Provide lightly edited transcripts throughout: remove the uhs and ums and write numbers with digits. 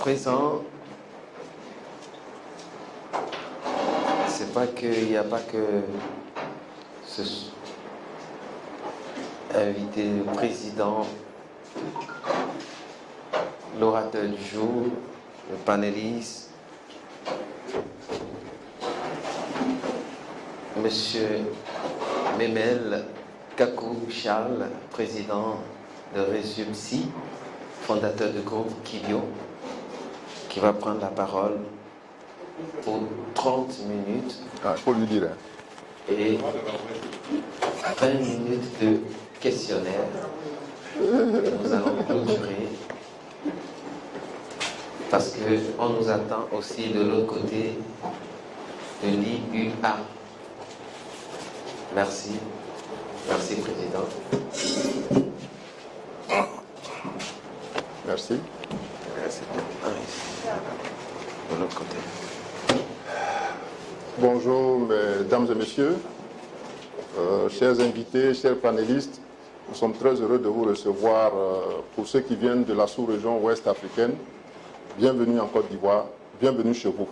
présent, c'est pas qu'il n'y a pas que ce invité le président, l'orateur du jour, le panéliste, Monsieur Memel Kakou Charles, président de Resumsi, fondateur du groupe Kibio, qui va prendre la parole pour 30 minutes. Ah, il faut lui dire. Et 20 minutes de questionnaire. Nous allons clôturer. Parce qu'on nous attend aussi de l'autre côté de l'IUA. Merci. Merci, Président. Merci. Merci. De l'autre côté. Bonjour, mesdames et messieurs, chers invités, chers panélistes. Nous sommes très heureux de vous recevoir. Pour ceux qui viennent de la sous-région ouest africaine, bienvenue en Côte d'Ivoire, bienvenue chez vous.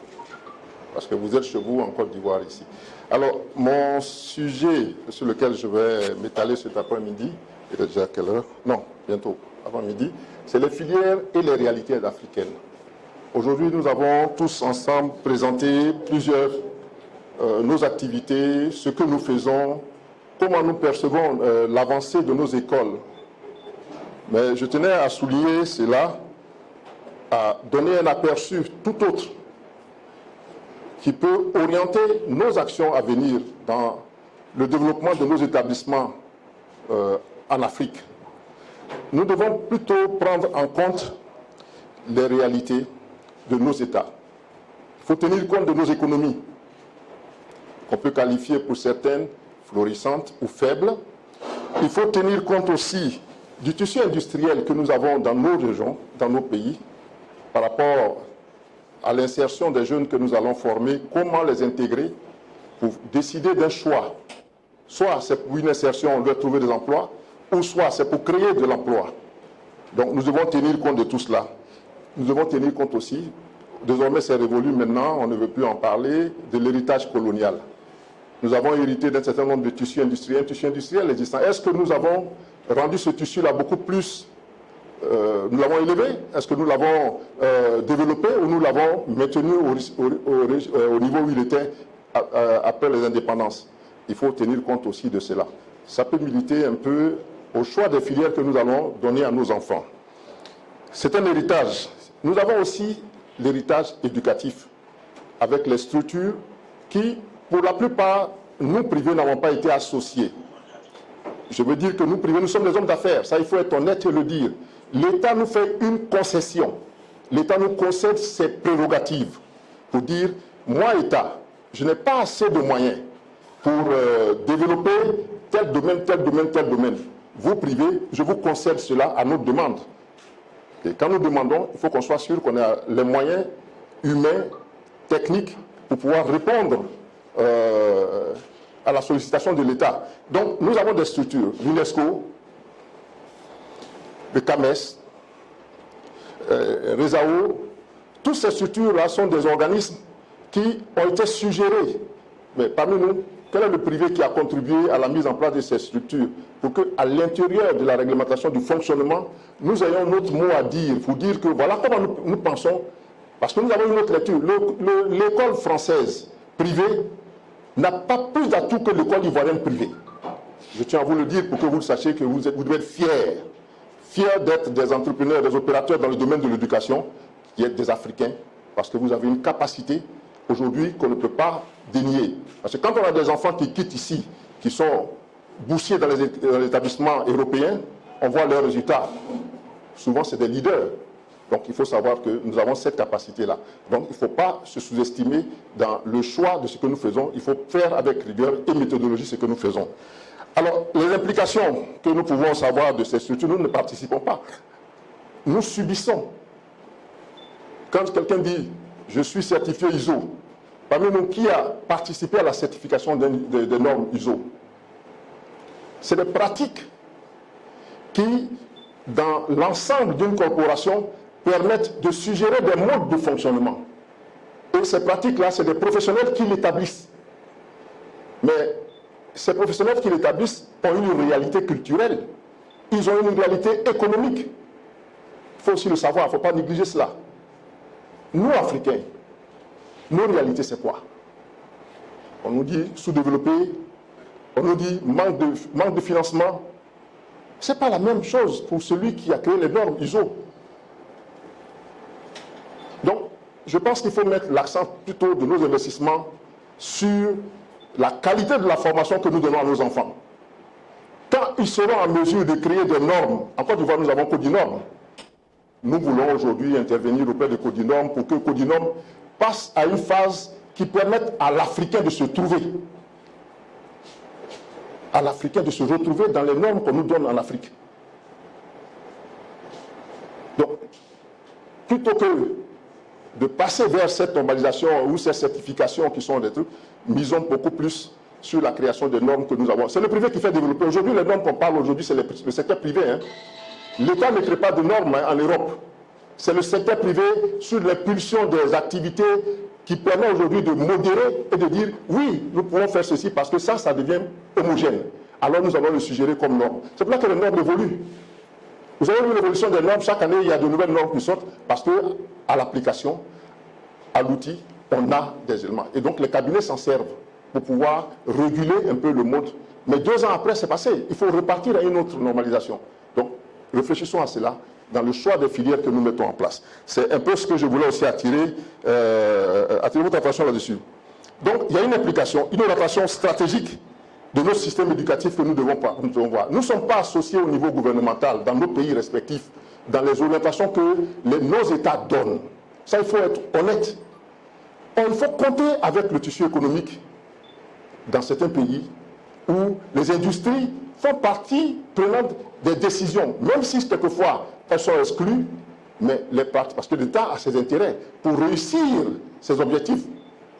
Parce que vous êtes chez vous en Côte d'Ivoire ici. Alors, mon sujet sur lequel je vais m'étaler cet après-midi, il est déjà quelle heure? Non, bientôt, avant midi, c'est les filières et les réalités africaines. Aujourd'hui, nous avons tous ensemble présenté plusieurs nos activités, ce que nous faisons, comment nous percevons l'avancée de nos écoles. Mais je tenais à souligner cela, à donner un aperçu tout autre qui peut orienter nos actions à venir dans le développement de nos établissements en Afrique. Nous devons plutôt prendre en compte les réalités de nos États. Il faut tenir compte de nos économies, qu'on peut qualifier pour certaines florissantes ou faibles. Il faut tenir compte aussi du tissu industriel que nous avons dans nos régions, dans nos pays, par rapport à l'insertion des jeunes que nous allons former, comment les intégrer pour décider d'un choix. Soit c'est pour une insertion, on doit trouver des emplois, ou soit c'est pour créer de l'emploi. Donc nous devons tenir compte de tout cela. Nous devons tenir compte aussi, désormais c'est révolu maintenant, on ne veut plus en parler, de l'héritage colonial. Nous avons hérité d'un certain nombre de tissus industriels existants. Est-ce que nous avons rendu ce tissu-là beaucoup plus, nous l'avons élevé? Est-ce que nous l'avons développé ou nous l'avons maintenu au niveau où il était après les indépendances? Il faut tenir compte aussi de cela. Ça peut militer un peu au choix des filières que nous allons donner à nos enfants. C'est un héritage. Nous avons aussi l'héritage éducatif avec les structures qui, pour la plupart, nous privés n'avons pas été associés. Je veux dire que nous privés, nous sommes des hommes d'affaires. Ça, il faut être honnête et le dire. L'État nous fait une concession. L'État nous concède ses prérogatives pour dire, moi, État, je n'ai pas assez de moyens pour développer tel domaine, tel domaine, tel domaine. Vous, privés, je vous concède cela à notre demande. Et quand nous demandons, il faut qu'on soit sûr qu'on a les moyens humains, techniques, pour pouvoir répondre à la sollicitation de l'État. Donc, nous avons des structures, l'UNESCO, le CAMES, RESAO. Toutes ces structures-là sont des organismes qui ont été suggérés. Mais parmi nous, quel est le privé qui a contribué à la mise en place de ces structures pour qu'à l'intérieur de la réglementation du fonctionnement, nous ayons notre mot à dire, pour dire que voilà comment nous pensons, parce que nous avons une autre lecture. L'école française privée n'a pas plus d'atouts que l'école ivoirienne privée. Je tiens à vous le dire pour que vous le sachiez, que vous devez être fiers d'être des entrepreneurs, des opérateurs dans le domaine de l'éducation, qui êtes des Africains, parce que vous avez une capacité aujourd'hui qu'on ne peut pas dénier. Parce que quand on a des enfants qui quittent ici, qui sont boursiers dans les établissements européens, on voit leurs résultats. Souvent, c'est des leaders. Donc, il faut savoir que nous avons cette capacité-là. Donc, il ne faut pas se sous-estimer dans le choix de ce que nous faisons. Il faut faire avec rigueur et méthodologie ce que nous faisons. Alors, les implications que nous pouvons savoir de ces structures, nous ne participons pas. Nous subissons. Quand quelqu'un dit « je suis certifié ISO », parmi nous, qui a participé à la certification des normes ISO? C'est des pratiques qui, dans l'ensemble d'une corporation, permettent de suggérer des modes de fonctionnement. Et ces pratiques-là, c'est des professionnels qui l'établissent. Mais ces professionnels qui l'établissent ont une réalité culturelle. Ils ont une réalité économique. Il faut aussi le savoir, il ne faut pas négliger cela. Nous, Africains, nos réalités, c'est quoi? On nous dit sous-développé, on nous dit manque de financement. Ce n'est pas la même chose pour celui qui a créé les normes ISO. Donc, je pense qu'il faut mettre l'accent plutôt de nos investissements sur la qualité de la formation que nous donnons à nos enfants. Quand ils seront en mesure de créer des normes, en Côte d'Ivoire, nous avons Codinorm. Nous voulons aujourd'hui intervenir auprès de Codinorm pour que Codinorm passe à une phase qui permette à l'Africain de se trouver. À l'Africain de se retrouver dans les normes qu'on nous donne en Afrique. Donc, plutôt que de passer vers cette normalisation ou ces certifications qui sont des trucs, misons beaucoup plus sur la création des normes que nous avons. C'est le privé qui fait développer. Aujourd'hui, les normes qu'on parle aujourd'hui, c'est le secteur privé. Hein. L'État ne crée pas de normes en Europe. C'est le secteur privé sur l'impulsion des activités qui permet aujourd'hui de modérer et de dire oui, nous pouvons faire ceci parce que ça devient homogène. Alors nous allons le suggérer comme norme. C'est pour ça que les normes évoluent. Vous avez vu l'évolution des normes, chaque année il y a de nouvelles normes qui sortent parce qu'à l'application, à l'outil, on a des éléments. Et donc les cabinets s'en servent pour pouvoir réguler un peu le mode. Mais 2 ans après, c'est passé. Il faut repartir à une autre normalisation. Donc réfléchissons à cela dans le choix des filières que nous mettons en place. C'est un peu ce que je voulais aussi attirer votre attention là-dessus. Donc il y a une implication, une orientation stratégique de nos systèmes éducatifs que nous devons voir. Nous ne sommes pas associés au niveau gouvernemental dans nos pays respectifs, dans les orientations que nos États donnent. Ça, il faut être honnête. Il faut compter avec le tissu économique dans certains pays où les industries font partie prenante des décisions, même si quelquefois elles sont exclues, mais les parties, parce que l'État a ses intérêts pour réussir ses objectifs,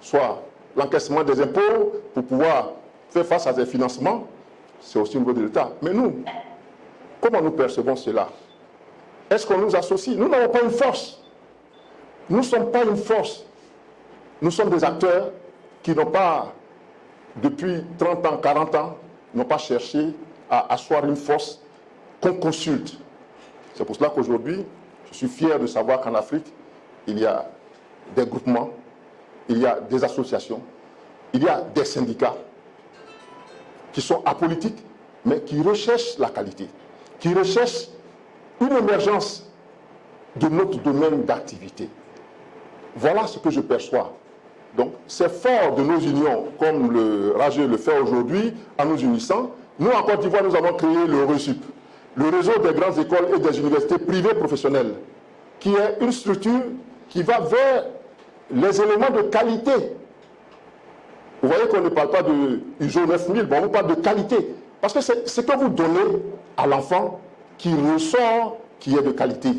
soit l'encaissement des impôts pour pouvoir faire face à des financements, c'est aussi au niveau de l'État. Mais nous, comment nous percevons cela? Est-ce qu'on nous associe? Nous n'avons pas une force. Nous ne sommes pas une force. Nous sommes des acteurs qui n'ont pas, depuis 30 ans, 40 ans, n'ont pas cherché à asseoir une force qu'on consulte. C'est pour cela qu'aujourd'hui, je suis fier de savoir qu'en Afrique, il y a des groupements, il y a des associations, il y a des syndicats qui sont apolitiques, mais qui recherchent la qualité, qui recherchent une émergence de notre domaine d'activité. Voilà ce que je perçois. Donc, c'est fort de nos unions, comme le RAGE le fait aujourd'hui, en nous unissant. Nous, en Côte d'Ivoire, nous avons créé le RESUP, le réseau des grandes écoles et des universités privées professionnelles, qui est une structure qui va vers les éléments de qualité. Vous voyez qu'on ne parle pas de ISO 9000, bon, on parle de qualité. Parce que c'est ce que vous donnez à l'enfant qui ressort, qui est de qualité.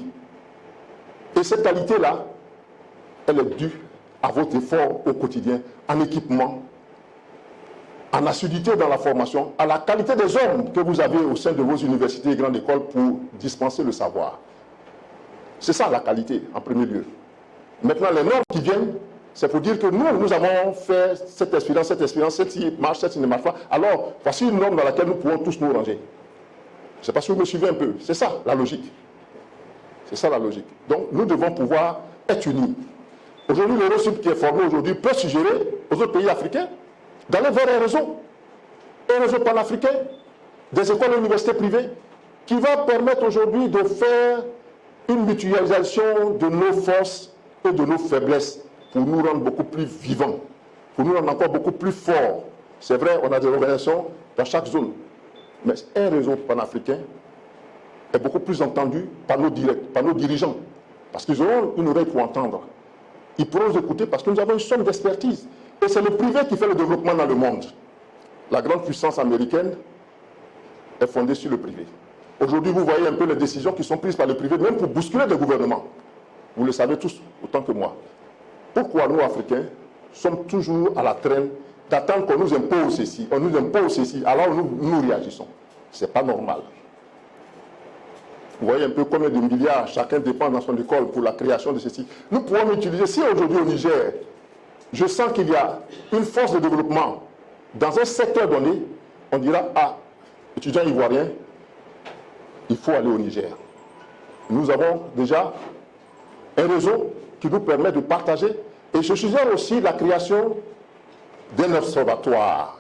Et cette qualité-là, elle est due à votre effort au quotidien, en équipement, en assiduité dans la formation, à la qualité des hommes que vous avez au sein de vos universités et grandes écoles pour dispenser le savoir. C'est ça la qualité, en premier lieu. Maintenant, les normes qui viennent, c'est pour dire que nous avons fait cette expérience, celle-ci marche, celle-ci ne marche pas. Alors, voici une norme dans laquelle nous pouvons tous nous ranger. Je ne sais pas si vous me suivez un peu. C'est ça, la logique. C'est ça, la logique. Donc, nous devons pouvoir être unis. Aujourd'hui, le RESUP qui est formé aujourd'hui peut suggérer aux autres pays africains d'aller vers un réseau panafricain, des écoles et universités privées, qui va permettre aujourd'hui de faire une mutualisation de nos forces et de nos faiblesses pour nous rendre beaucoup plus vivants, pour nous rendre encore beaucoup plus forts. C'est vrai, on a des organisations dans chaque zone, mais un réseau panafricain est beaucoup plus entendu par nos dirigeants, parce qu'ils auront une oreille pour entendre. Ils pourront nous écouter parce que nous avons une somme d'expertise. Et c'est le privé qui fait le développement dans le monde. La grande puissance américaine est fondée sur le privé. Aujourd'hui, vous voyez un peu les décisions qui sont prises par le privé, même pour bousculer le gouvernement. Vous le savez tous autant que moi. Pourquoi nous, Africains, sommes toujours à la traîne d'attendre qu'on nous impose ceci, on nous impose ceci, alors nous réagissons. Ce n'est pas normal. Vous voyez un peu combien de milliards chacun dépense dans son école pour la création de ceci. Nous pouvons utiliser, si aujourd'hui au Niger, je sens qu'il y a une force de développement dans un secteur donné, on dira, ah, étudiants ivoiriens, il faut aller au Niger. Nous avons déjà un réseau qui nous permet de partager. Et je suggère aussi la création d'un observatoire.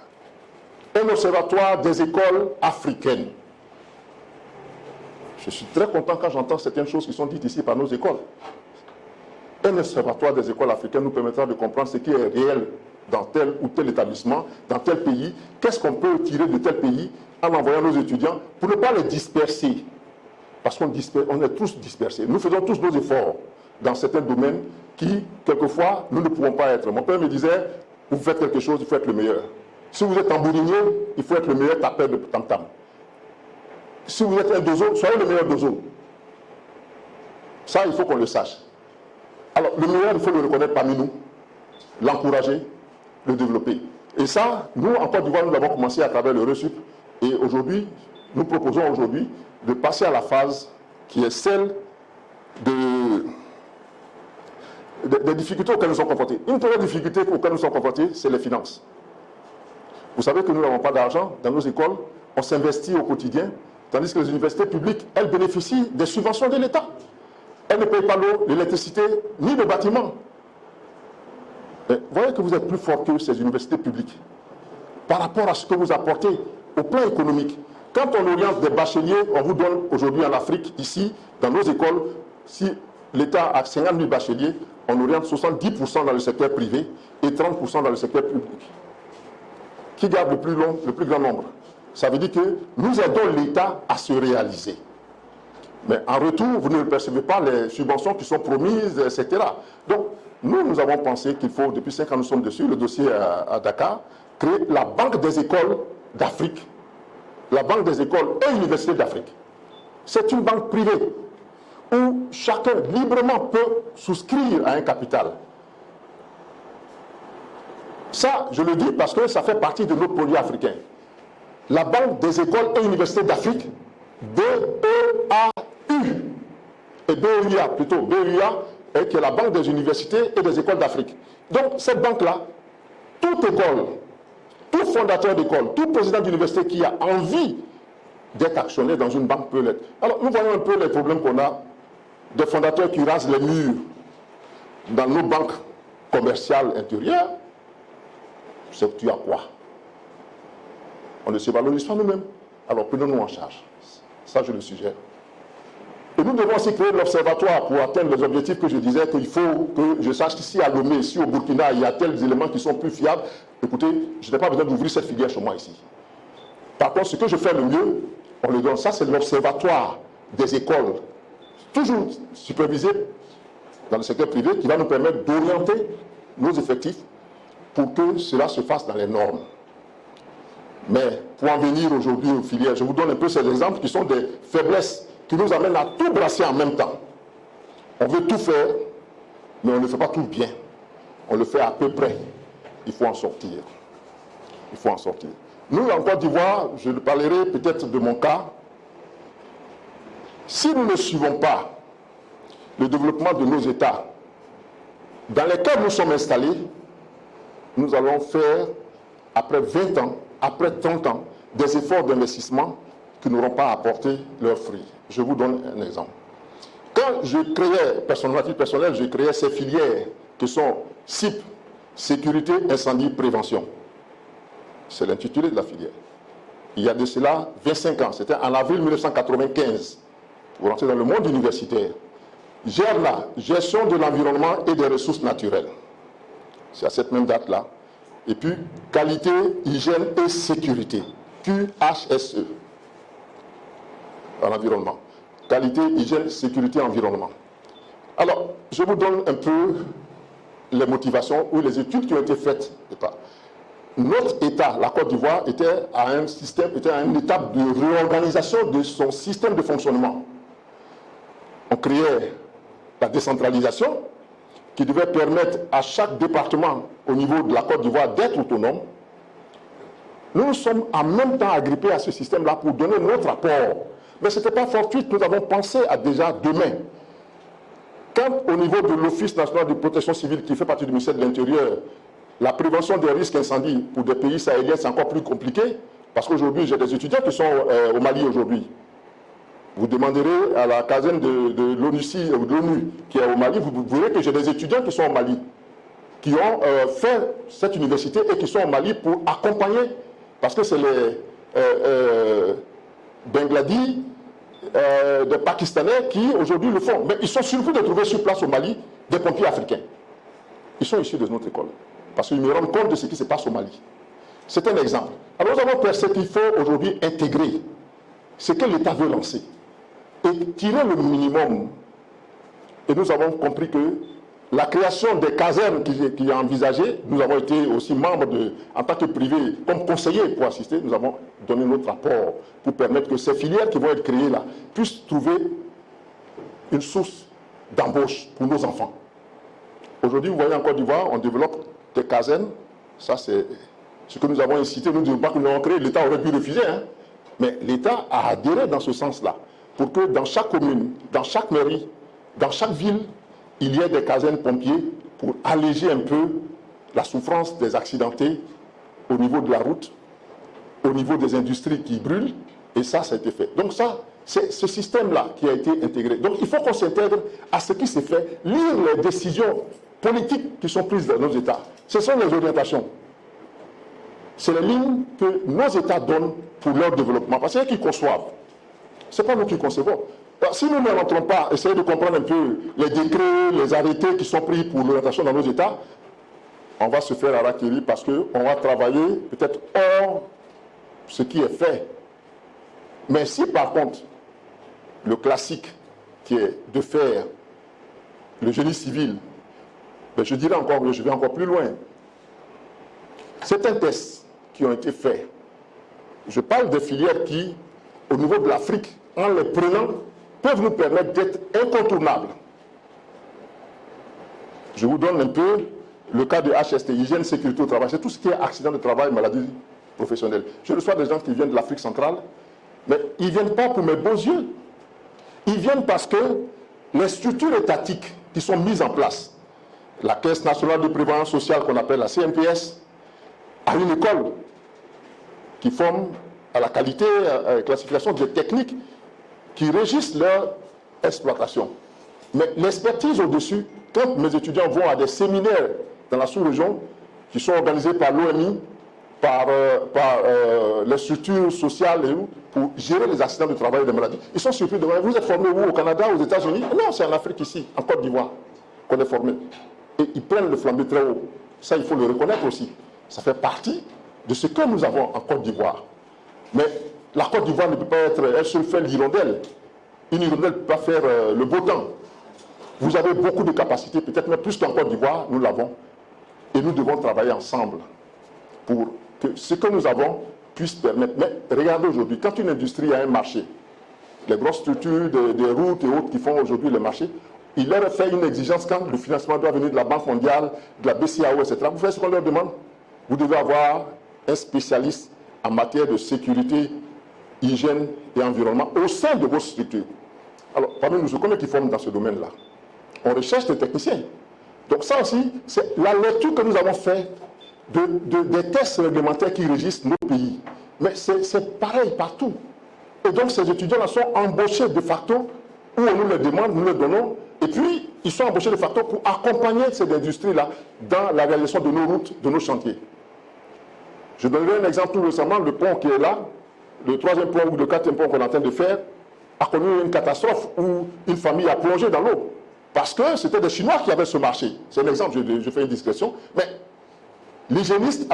Un observatoire des écoles africaines. Je suis très content quand j'entends certaines choses qui sont dites ici par nos écoles. Un observatoire des écoles africaines nous permettra de comprendre ce qui est réel dans tel ou tel établissement, dans tel pays. Qu'est-ce qu'on peut tirer de tel pays en envoyant nos étudiants pour ne pas les disperser. Parce qu'on est tous dispersés. Nous faisons tous nos efforts dans certains domaines qui, quelquefois, nous ne pouvons pas être. Mon père me disait, vous faites quelque chose, il faut être le meilleur. Si vous êtes tambourinier, il faut être le meilleur tapeur de tam-tam. Si vous êtes un dozo, soyez le meilleur dozo. Ça, il faut qu'on le sache. Alors, le meilleur, il faut le reconnaître parmi nous, l'encourager, le développer. Et ça, nous, en Côte d'Ivoire, nous l'avons commencé à travers le RESUP. Et aujourd'hui, nous proposons aujourd'hui de passer à la phase qui est celle des difficultés auxquelles nous sommes confrontés. Une première difficulté auxquelles nous sommes confrontés, c'est les finances. Vous savez que nous n'avons pas d'argent dans nos écoles, on s'investit au quotidien, tandis que les universités publiques, elles bénéficient des subventions de l'État. Elles ne payent pas l'eau, l'électricité, ni le bâtiment. Vous voyez que vous êtes plus fort que ces universités publiques par rapport à ce que vous apportez au plan économique. Quand on oriente des bacheliers, on vous donne aujourd'hui en Afrique, ici, dans nos écoles, si l'État a 50 000 bacheliers, on oriente 70% dans le secteur privé et 30% dans le secteur public. Qui garde le plus grand nombre? Ça veut dire que nous aidons l'État à se réaliser. Mais en retour, vous ne percevez pas les subventions qui sont promises, etc. Donc, nous avons pensé qu'il faut, depuis 5 ans, nous sommes dessus, le dossier à Dakar, créer la Banque des écoles d'Afrique. La Banque des écoles et universités d'Afrique. C'est une banque privée où chacun librement peut souscrire à un capital. Ça, je le dis parce que ça fait partie de notre projet africain. La Banque des écoles et universités d'Afrique, BEAU, et BEUA plutôt, BEUA, qui est la Banque des universités et des écoles d'Afrique. Donc, cette banque-là, toute école, tout fondateur d'école, tout président d'université qui a envie d'être actionnaire dans une banque peut l'être. Alors, nous voyons un peu les problèmes qu'on a des fondateurs qui rasent les murs dans nos banques commerciales intérieures. C'est tu as quoi? On ne se valorise pas nous-mêmes. Alors, prenons-nous en charge. Ça, je le suggère. Et nous devons aussi créer l'observatoire pour atteindre les objectifs que je disais qu'il faut que je sache qu'ici à Lomé, ici au Burkina, il y a tels éléments qui sont plus fiables. Écoutez, je n'ai pas besoin d'ouvrir cette filière chez moi ici. Par contre, ce que je fais le mieux, on le donne. Ça, c'est l'observatoire des écoles, toujours supervisé dans le secteur privé, qui va nous permettre d'orienter nos effectifs pour que cela se fasse dans les normes. Mais pour en venir aujourd'hui aux filières, je vous donne un peu ces exemples qui sont des faiblesses qui nous amènent à tout brasser en même temps. On veut tout faire, mais on ne fait pas tout bien. On le fait à peu près. Il faut en sortir. Il faut en sortir. Nous, en Côte d'Ivoire, je parlerai peut-être de mon cas. Si nous ne suivons pas le développement de nos États dans lesquels nous sommes installés, nous allons faire, après 20 ans, après 30 ans, des efforts d'investissement qui n'auront pas apporté leurs fruits. Je vous donne un exemple. Quand je créais, personnel, je créais ces filières qui sont CIP, Sécurité, Incendie, Prévention. C'est l'intitulé de la filière. Il y a de cela 25 ans, c'était en avril 1995, pour rentrer dans le monde universitaire. GERNA, Gestion de l'environnement et des ressources naturelles. C'est à cette même date-là. Et puis, Qualité, Hygiène et Sécurité, QHSE, en environnement. Qualité, Hygiène, Sécurité, Environnement. Alors, je vous donne un peu les motivations ou les études qui ont été faites. Notre État, la Côte d'Ivoire, était à une étape de réorganisation de son système de fonctionnement. On créait la décentralisation qui devait permettre à chaque département au niveau de la Côte d'Ivoire d'être autonome. Nous nous sommes en même temps agrippés à ce système-là pour donner notre apport. Mais ce n'était pas fortuit, nous avons pensé à déjà demain. Quand au niveau de l'Office national de protection civile, qui fait partie du ministère de l'Intérieur, la prévention des risques incendies pour des pays sahéliens, c'est encore plus compliqué, parce qu'aujourd'hui, j'ai des étudiants qui sont au Mali aujourd'hui. Vous demanderez à la caserne de l'ONU qui est au Mali, vous verrez que j'ai des étudiants qui sont au Mali, qui ont fait cette université et qui sont au Mali pour accompagner, parce que c'est les Bangladis, des Pakistanais qui aujourd'hui le font. Mais ils sont surpris de trouver sur place au Mali des pompiers africains. Ils sont issus de notre école, parce qu'ils me rendent compte de ce qui se passe au Mali. C'est un exemple. Alors nous avons pensé qu'il faut aujourd'hui intégrer ce que l'État veut lancer et tirer le minimum. Et nous avons compris que la création des casernes qui est envisagée, nous avons été aussi membres en tant que privé, comme conseillers pour assister, nous avons donné notre rapport pour permettre que ces filières qui vont être créées là puissent trouver une source d'embauche pour nos enfants. Aujourd'hui, vous voyez en Côte d'Ivoire, on développe des casernes, ça c'est ce que nous avons incité, nous ne disons pas que nous avons créé, l'État aurait pu refuser, hein, mais l'État a adhéré dans ce sens-là, pour que dans chaque commune, dans chaque mairie, dans chaque ville, il y ait des casernes pompiers pour alléger un peu la souffrance des accidentés au niveau de la route, au niveau des industries qui brûlent, et ça a été fait. Donc ça, c'est ce système-là qui a été intégré. Donc il faut qu'on s'intègre à ce qui s'est fait, lire les décisions politiques qui sont prises dans nos États. Ce sont les orientations. C'est les lignes que nos États donnent pour leur développement, parce qu'il y a qui conçoivent. Ce n'est pas nous qui concevons. Alors, si nous ne rentrons pas, essayez de comprendre un peu les décrets, les arrêtés qui sont pris pour l'orientation dans nos États, on va se faire harakiri parce qu'on va travailler peut-être hors ce qui est fait. Mais si par contre, le classique qui est de faire le génie civil, ben je dirais encore, je vais encore plus loin. Certains tests qui ont été faits, je parle des filières qui, au niveau de l'Afrique, en les prenant, peuvent nous permettre d'être incontournables. Je vous donne un peu le cas de HST, hygiène, sécurité au travail. C'est tout ce qui est accident de travail, maladie professionnelle. Je reçois des gens qui viennent de l'Afrique centrale, mais ils ne viennent pas pour mes beaux yeux. Ils viennent parce que les structures étatiques qui sont mises en place, la Caisse nationale de prévoyance sociale qu'on appelle la CNPS, a une école qui forme à la qualité, à la classification des techniques qui régissent leur exploitation. Mais l'expertise au-dessus, quand mes étudiants vont à des séminaires dans la sous-région, qui sont organisés par l'OMI, par les structures sociales et pour gérer les accidents de travail et des maladies, ils sont surpris de voir, vous êtes formés où, au Canada, aux États-Unis? Non, c'est en Afrique ici, en Côte d'Ivoire, qu'on est formé. Et ils prennent le flambeau très haut. Ça, il faut le reconnaître aussi. Ça fait partie de ce que nous avons en Côte d'Ivoire. Mais la Côte d'Ivoire ne peut pas être, elle seule fait l'hirondelle. Une hirondelle ne peut pas faire le beau temps. Vous avez beaucoup de capacités, peut-être même plus qu'en Côte d'Ivoire, nous l'avons. Et nous devons travailler ensemble pour que ce que nous avons puisse permettre. Mais regardez aujourd'hui, quand une industrie a un marché, les grosses structures des routes et autres qui font aujourd'hui les marchés, il leur a fait une exigence quand le financement doit venir de la Banque mondiale, de la BCAO, etc. Vous faites ce qu'on leur demande. Vous devez avoir un spécialiste en matière de sécurité, hygiène et environnement au sein de vos structures. Alors, parmi nous, combien qui forment dans ce domaine-là? On recherche des techniciens. Donc ça aussi, c'est la lecture que nous avons faite des tests réglementaires qui régissent nos pays. Mais c'est pareil partout. Et donc ces étudiants-là sont embauchés de facto, où on nous les demande, nous les donnons, et puis ils sont embauchés de facto pour accompagner ces industries-là dans la réalisation de nos routes, de nos chantiers. Je donnerai un exemple tout récemment, le pont qui est là, le 3e pont ou le 4e pont qu'on est en train de faire, a connu une catastrophe où une famille a plongé dans l'eau. Parce que c'était des Chinois qui avaient ce marché. C'est un exemple, je fais une discrétion. Mais l'hygiéniste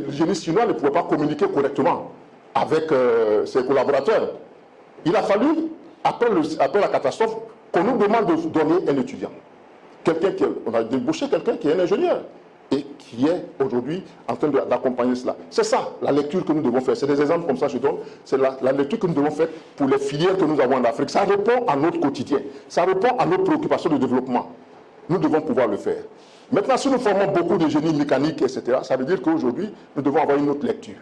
l'hygiéniste chinois ne pouvait pas communiquer correctement avec ses collaborateurs. Il a fallu, après la catastrophe, qu'on nous demande de donner un étudiant. On a débauché quelqu'un qui est un ingénieur et qui est aujourd'hui en train d'accompagner cela. C'est ça, la lecture que nous devons faire. C'est des exemples comme ça que je donne. C'est la lecture que nous devons faire pour les filières que nous avons en Afrique. Ça répond à notre quotidien. Ça répond à nos préoccupations de développement. Nous devons pouvoir le faire. Maintenant, si nous formons beaucoup de génie mécanique, etc., ça veut dire qu'aujourd'hui, nous devons avoir une autre lecture.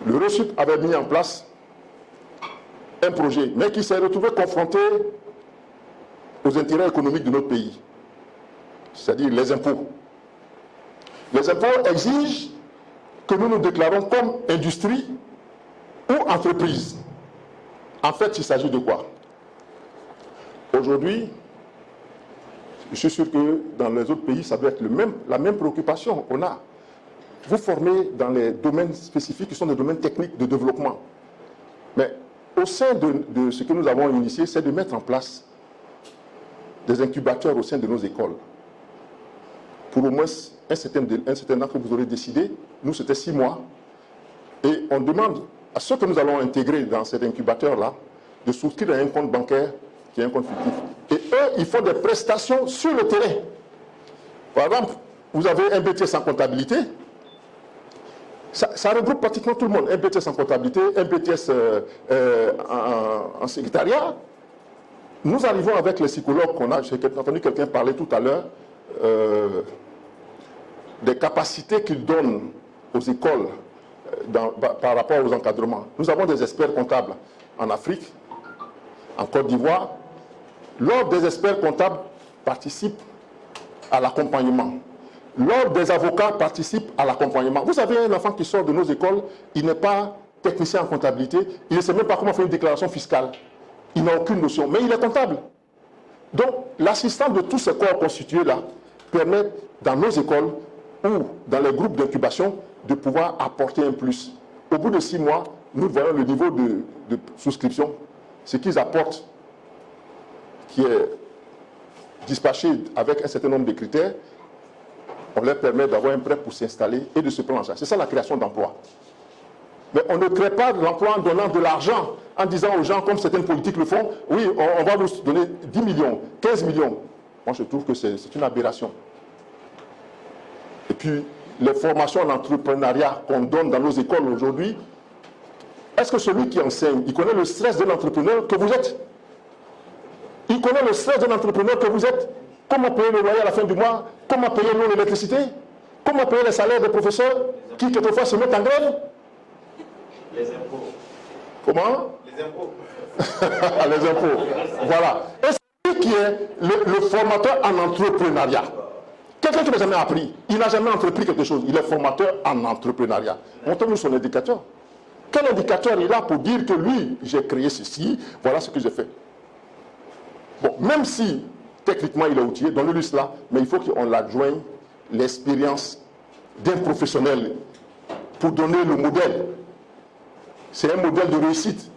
Le RESUP avait mis en place un projet, mais qui s'est retrouvé confronté aux intérêts économiques de notre pays, c'est-à-dire les impôts. Les impôts exigent que nous nous déclarons comme industrie ou entreprise. En fait, il s'agit de quoi? Aujourd'hui, je suis sûr que dans les autres pays, ça doit être la même préoccupation qu'on a. Vous formez dans les domaines spécifiques qui sont des domaines techniques de développement. Mais au sein de ce que nous avons initié, c'est de mettre en place des incubateurs au sein de nos écoles. Pour au moins un certain temps que vous aurez décidé, nous c'était 6 mois, et on demande à ceux que nous allons intégrer dans cet incubateur-là de souscrire à un compte bancaire qui est un compte fictif. Et eux, ils font des prestations sur le terrain. Par exemple, vous avez un BTS en comptabilité, ça regroupe pratiquement tout le monde. Un BTS en comptabilité, un BTS en secrétariat. Nous arrivons avec les psychologues qu'on a, j'ai entendu quelqu'un parler tout à l'heure, des capacités qu'ils donnent aux écoles par rapport aux encadrements. Nous avons des experts comptables en Afrique, en Côte d'Ivoire. L'ordre des experts comptables participe à l'accompagnement. L'ordre des avocats participe à l'accompagnement. Vous avez un enfant qui sort de nos écoles, il n'est pas technicien en comptabilité, il ne sait même pas comment faire une déclaration fiscale. Il n'a aucune notion, mais il est comptable. Donc, l'assistance de tous ces corps constitués-là permet, dans nos écoles ou dans les groupes d'incubation, de pouvoir apporter un plus. Au bout de 6 mois, nous voyons le niveau de souscription, ce qu'ils apportent, qui est dispatché avec un certain nombre de critères. On leur permet d'avoir un prêt pour s'installer et de se prendre en charge. C'est ça la création d'emplois. Mais on ne crée pas de l'emploi en donnant de l'argent, en disant aux gens, comme certaines politiques le font, oui, on va vous donner 10 millions, 15 millions. Moi, je trouve que c'est une aberration. Et puis, les formations en entrepreneuriat qu'on donne dans nos écoles aujourd'hui, est-ce que celui qui enseigne, il connaît le stress d'un entrepreneur que vous êtes? Il connaît le stress d'un entrepreneur que vous êtes? Comment payer le loyer à la fin du mois? Comment payer l'eau et l'électricité? Comment payer les salaires des professeurs qui, quelquefois, se mettent en grève? Les impôts. Comment? Les impôts. Les impôts. Voilà. Et c'est lui qui est le formateur en entrepreneuriat. Quelqu'un qui n'a jamais appris, il n'a jamais entrepris quelque chose, il est formateur en entrepreneuriat. Montrez-nous son indicateur. Quel indicateur il a pour dire que lui, j'ai créé ceci, voilà ce que j'ai fait? Bon, même si techniquement il est outillé, donnez-lui cela, mais il faut qu'on l'adjoigne l'expérience d'un professionnel pour donner le modèle. C'est un modèle de réussite.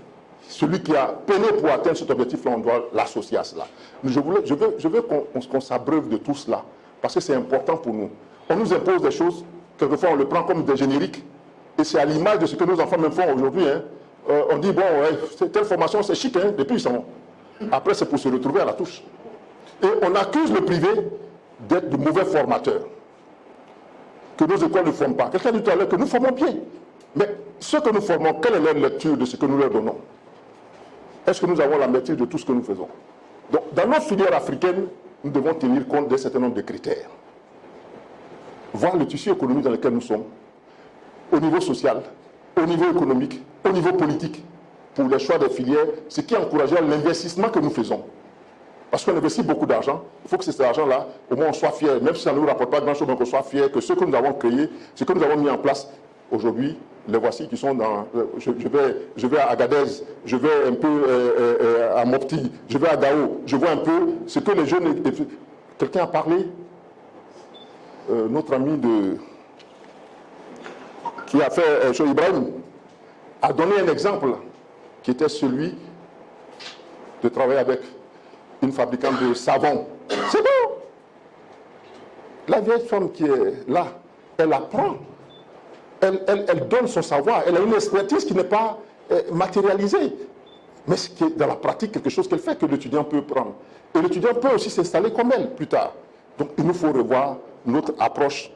Celui qui a peiné pour atteindre cet objectif-là, on doit l'associer à cela. Mais je veux qu'on s'abreuve de tout cela, parce que c'est important pour nous. On nous impose des choses, quelquefois on le prend comme des génériques, et c'est à l'image de ce que nos enfants même font aujourd'hui. Hein. On dit, bon, ouais, telle formation c'est chic, hein, depuis ils sont. Après c'est pour se retrouver à la touche. Et on accuse le privé d'être de mauvais formateurs, que nos écoles ne forment pas. Quelqu'un dit tout à l'heure que nous formons bien. Mais ceux que nous formons, quelle est leur lecture de ce que nous leur donnons? Est-ce que nous avons la maîtrise de tout ce que nous faisons? Donc, dans notre filière africaine, nous devons tenir compte d'un certain nombre de critères. Voir le tissu économique dans lequel nous sommes, au niveau social, au niveau économique, au niveau politique, pour les choix des filières, ce qui encouragera l'investissement que nous faisons. Parce qu'on investit beaucoup d'argent, il faut que cet argent-là, au moins on soit fiers, même si ça ne nous rapporte pas grand-chose, donc on soit fiers que ce que nous avons créé, ce que nous avons mis en place, aujourd'hui, les voici qui sont dans... Je vais à Agadez, je vais un peu à Mopti, je vais à Gao, je vois un peu ce que les jeunes... Quelqu'un a parlé, notre ami qui a fait Cheikh Ibrahim, a donné un exemple qui était celui de travailler avec une fabricante de savon. C'est bon. La vieille femme qui est là, elle apprend. Elle donne son savoir. Elle a une expertise qui n'est pas matérialisée. Mais ce qui est dans la pratique quelque chose qu'elle fait, que l'étudiant peut prendre. Et l'étudiant peut aussi s'installer comme elle plus tard. Donc il nous faut revoir notre approche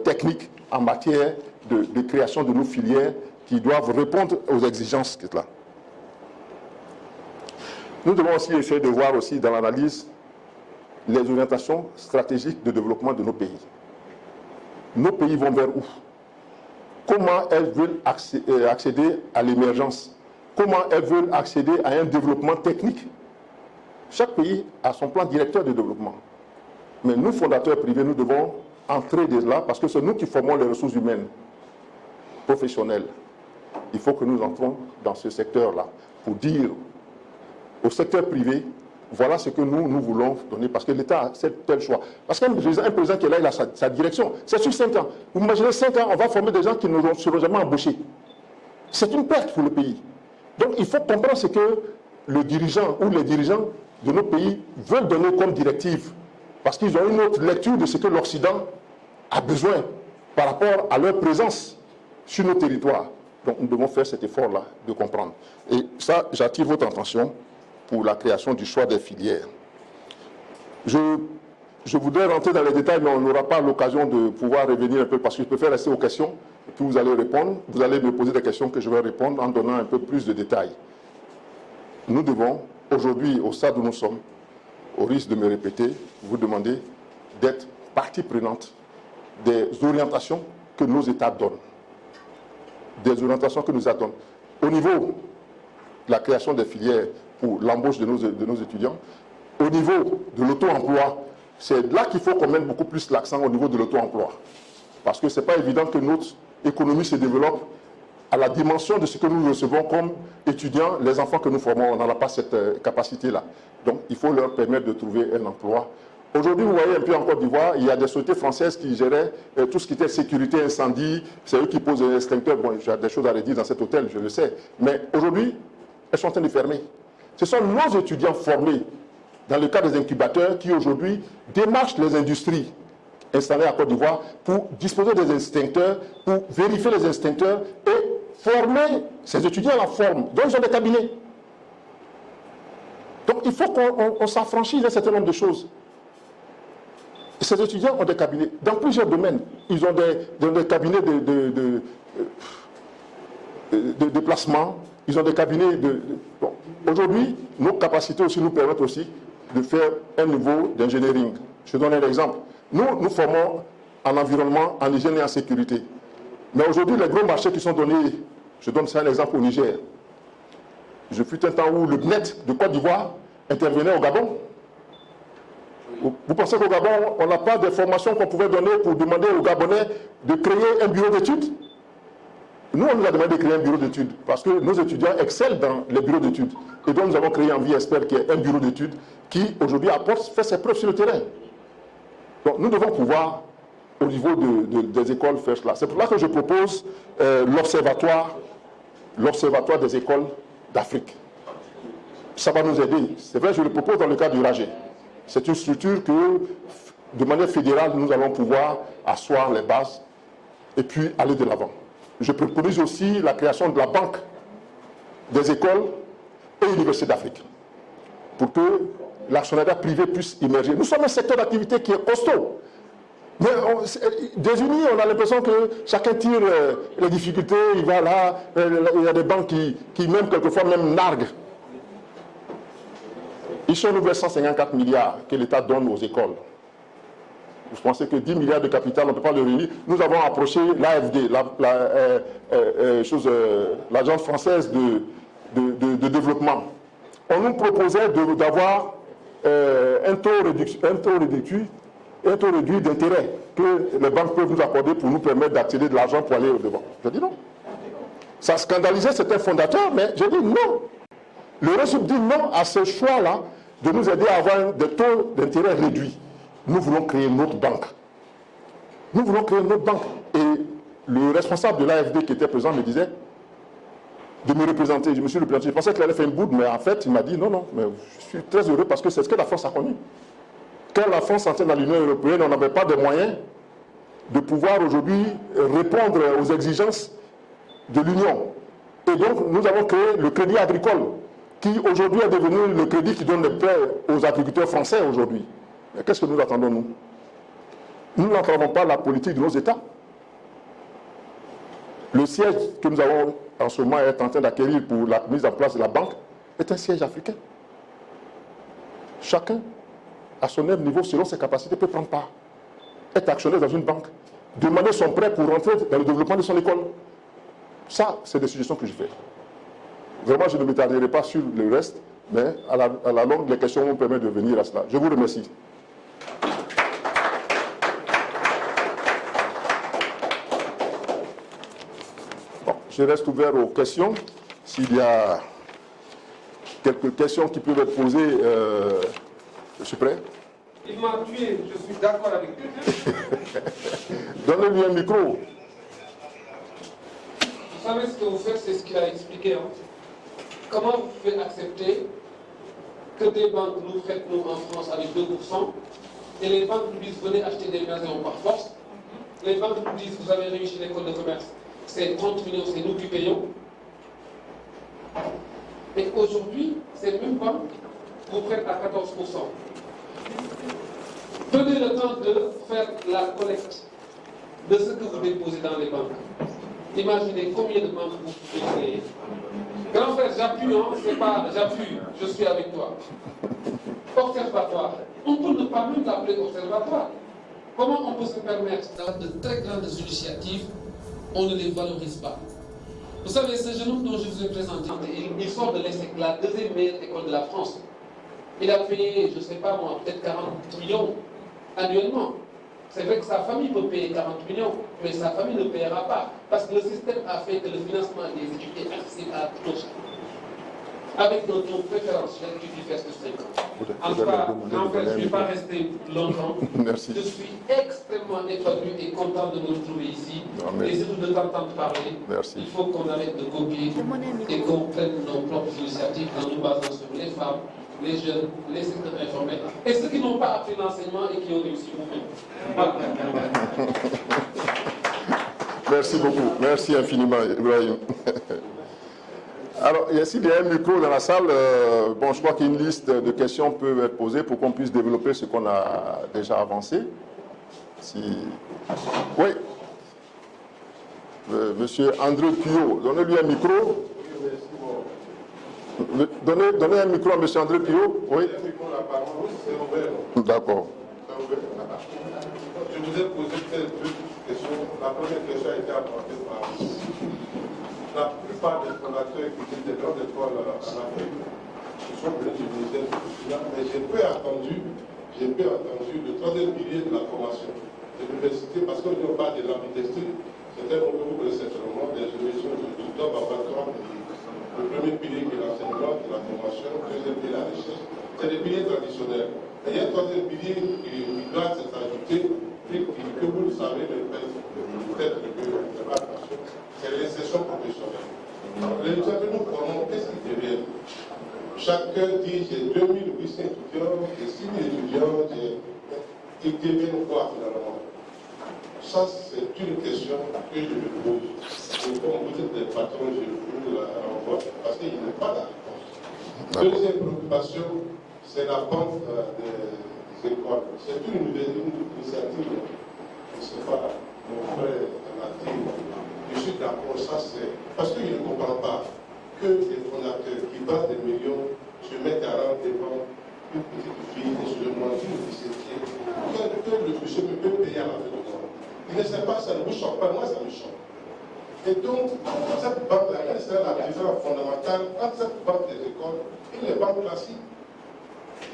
technique en matière de création de nos filières qui doivent répondre aux exigences qui sont là. Nous devons aussi essayer de voir aussi dans l'analyse les orientations stratégiques de développement de nos pays. Nos pays vont vers où? Comment elles veulent accéder à l'émergence? comment elles veulent accéder à un développement technique. Chaque pays a son plan directeur de développement. Mais nous, fondateurs privés, nous devons entrer de là parce que c'est nous qui formons les ressources humaines professionnelles. Il faut que nous entrons dans ce secteur-là pour dire au secteur privé, voilà ce que nous voulons donner parce que l'État a tel choix. Parce qu'un président qui est là, il a sa direction. C'est sur 5 ans. Vous imaginez 5 ans, on va former des gens qui ne seront jamais embauchés. C'est une perte pour le pays. Donc il faut comprendre ce que le dirigeant ou les dirigeants de nos pays veulent donner comme directive. Parce qu'ils ont une autre lecture de ce que l'Occident a besoin par rapport à leur présence sur nos territoires. Donc nous devons faire cet effort-là de comprendre. Et ça, j'attire votre attention pour la création du choix des filières. Je voudrais rentrer dans les détails, mais on n'aura pas l'occasion de pouvoir revenir un peu parce que je préfère rester aux questions, et puis vous allez répondre. Vous allez me poser des questions que je vais répondre en donnant un peu plus de détails. Nous devons, aujourd'hui, au stade où nous sommes, au risque de me répéter, vous demander d'être partie prenante des orientations que nos États donnent. Des orientations que nous donnent. Au niveau de la création des filières pour l'embauche de nos étudiants, au niveau de l'auto-emploi, c'est là qu'il faut qu'on mette beaucoup plus l'accent au niveau de l'auto-emploi. Parce que ce n'est pas évident que notre économie se développe à la dimension de ce que nous recevons comme étudiants, les enfants que nous formons, on n'en a pas cette capacité-là. Donc il faut leur permettre de trouver un emploi. Aujourd'hui, vous voyez un peu en Côte d'Ivoire, il y a des sociétés françaises qui géraient tout ce qui était sécurité, incendie, c'est eux qui posent les extincteurs. Bon, j'ai des choses à redire dans cet hôtel, je le sais. Mais aujourd'hui, elles sont en train de fermer. Ce sont nos étudiants formés dans le cadre des incubateurs qui aujourd'hui démarchent les industries installées à Côte d'Ivoire pour disposer des extincteurs, pour vérifier les extincteurs et former ces étudiants à la forme. Donc ils ont des cabinets. Donc il faut qu'on s'affranchisse d'un certain nombre de choses. Et ces étudiants ont des cabinets dans plusieurs domaines. Ils ont des cabinets de placement, ils ont des cabinets de... Bon. Aujourd'hui, nos capacités aussi nous permettent aussi de faire un niveau d'engineering. Je donne un exemple. Nous formons en environnement, en hygiène et en sécurité. Mais aujourd'hui, les gros marchés qui sont donnés, je donne ça un exemple au Niger. Je fus un temps où le BNET de Côte d'Ivoire intervenait au Gabon. Vous pensez qu'au Gabon, on n'a pas de formation qu'on pouvait donner pour demander aux Gabonais de créer un bureau d'études? Nous, on nous a demandé de créer un bureau d'études parce que nos étudiants excellent dans les bureaux d'études. Et donc, nous avons créé Envie Expert, qui est un bureau d'études qui, aujourd'hui, fait ses preuves sur le terrain. Donc, nous devons pouvoir, au niveau des écoles, faire cela. C'est pour cela que je propose l'observatoire des écoles d'Afrique. Ça va nous aider. C'est vrai, je le propose dans le cadre du RAGE. C'est une structure que, de manière fédérale, nous allons pouvoir asseoir les bases et puis aller de l'avant. Je préconise aussi la création de la banque des écoles et universités d'Afrique pour que l'actionnariat privé puisse émerger. Nous sommes un secteur d'activité qui est costaud. Mais désunis, on a l'impression que chacun tire les difficultés, il va là, il y a des banques qui même quelquefois même narguent. Ici, on ouvre 154 milliards que l'État donne aux écoles. Vous pensez que 10 milliards de capital, on ne peut pas le réunir. Nous avons approché l'AFD, l'Agence française de développement. On nous proposait d'avoir un taux réduit d'intérêt que les banques peuvent nous accorder pour nous permettre d'accéder de l'argent pour aller au-devant. Je dis non. Ça scandalisait certains fondateurs, mais je dis non. Le RESUP dit non à ce choix-là de nous aider à avoir des taux d'intérêt réduits. Nous voulons créer notre banque. Nous voulons créer notre banque. Et le responsable de l'AFD qui était présent me disait de me représenter. Je me suis représenté. Je pensais qu'il allait faire une bourde, mais en fait, il m'a dit non, mais je suis très heureux parce que c'est ce que la France a connu. Quand la France entrait dans l'Union européenne, on n'avait pas de moyens de pouvoir aujourd'hui répondre aux exigences de l'Union. Et donc, nous avons créé le crédit agricole, qui aujourd'hui est devenu le crédit qui donne les prêts aux agriculteurs français aujourd'hui. Mais qu'est-ce que nous attendons, nous? Nous n'entendons pas la politique de nos États. Le siège que nous avons en ce moment est en train d'acquérir pour la mise en place de la banque est un siège africain. Chacun, à son même niveau, selon ses capacités, peut prendre part. Être actionnaire dans une banque, demander son prêt pour rentrer dans le développement de son école. Ça, c'est des suggestions que je fais. Vraiment, je ne m'étarderai pas sur le reste, mais à la longue, les questions vont permettre de venir à cela. Je vous remercie. Bon, je reste ouvert aux questions. S'il y a quelques questions qui peuvent être posées, je suis prêt. Il m'a tué, je suis d'accord avec lui. Donnez-lui un micro. Vous savez ce que vous faites, c'est ce qu'il a expliqué. Hein. Comment vous pouvez accepter que des banques nous traitent, nous, en France, avec 2%, et les banques nous disent, venez acheter des maisons par force. Les banques nous disent, vous avez réussi l'école de commerce, c'est 30 millions, c'est nous qui payons. Et aujourd'hui, ces mêmes banques vous prêtent à 14%. Prenez le temps de faire la collecte de ce que vous déposez dans les banques. Imaginez combien de banques vous pouvez créer. Grand frère, j'appuie, hein, c'est pas j'appuie, je suis avec toi. Observatoire. On peut ne pas même l'appeler observatoire. Comment on peut se permettre d'avoir de très grandes initiatives, on ne les valorise pas. Vous savez, ce jeune homme dont je vous ai présenté, il sort de l'ESSEC, la deuxième meilleure école de la France. Il a payé, je ne sais pas moi, peut-être 40 millions annuellement. C'est vrai que sa famille peut payer 40 millions, mais sa famille ne paiera pas. Parce que le système a fait que le financement des études est accessible à tous. Avec un taux préférentiel qui diffère de 5 ans. En tout cas, en fait, je ne vais pas rester longtemps. Merci. Je suis extrêmement épanoui et content de me retrouver ici. Et surtout de t'entendre parler. Merci. Il faut qu'on arrête de copier et qu'on prenne nos propres initiatives en nous basant sur les femmes, les jeunes, les secteurs informels et ceux qui n'ont pas appris l'enseignement et qui ont réussi vous-même. Voilà. Merci beaucoup. Merci infiniment, Ibrahim. Alors, s'il y a un micro dans la salle, bon, je crois qu'une liste de questions peut être posée pour qu'on puisse développer ce qu'on a déjà avancé. Si... Oui. Monsieur André Puyot, donnez-lui un micro. Donnez un micro à M. André Puyot. Oui. D'accord. Je vous ai posé peut-être deux questions. La première question a été apportée par la plupart des fondateurs qui étaient des grandes écoles en Afrique. Qui sont venus du ministère du Burkina, mais j'ai peu entendu le troisième pilier de la formation de l'université, parce qu'on parle de l'ambidextrie. C'était un groupe de certainement des émissions de Dom Abattoir. Le premier pilier qui est l'enseignement, qui est la formation, le deuxième pilier la recherche. C'est des piliers traditionnels. Et il y a un troisième pilier qui doit s'ajouter, que vous le savez, mais peut-être que vous n'avez pas attention, c'est l'insertion professionnelle. Les étudiants que nous formons, qu'est-ce qu'ils deviennent? Chacun dit j'ai 2800 étudiants, j'ai 6000 étudiants, ils deviennent quoi finalement? Ça, c'est une question que je me pose. Et comme vous êtes des patrons, je vous la renvoie, parce qu'il n'y a pas de réponse. Deuxième préoccupation, c'est la pente des écoles. C'est une initiative, je ne sais pas, mon frère Natif, je suis d'accord, ça c'est. Parce qu'il ne comprend pas que les fondateurs qui battent des millions se mettent à rendre devant une petite fille, et se demandent une 17e, que le monsieur peut payer à la fin du mois. Il ne sait pas, ça ne vous choque pas, moi ça me choque. Et donc, cette banque-là, quelle serait la différence fondamentale entre cette banque des écoles et les banques classiques?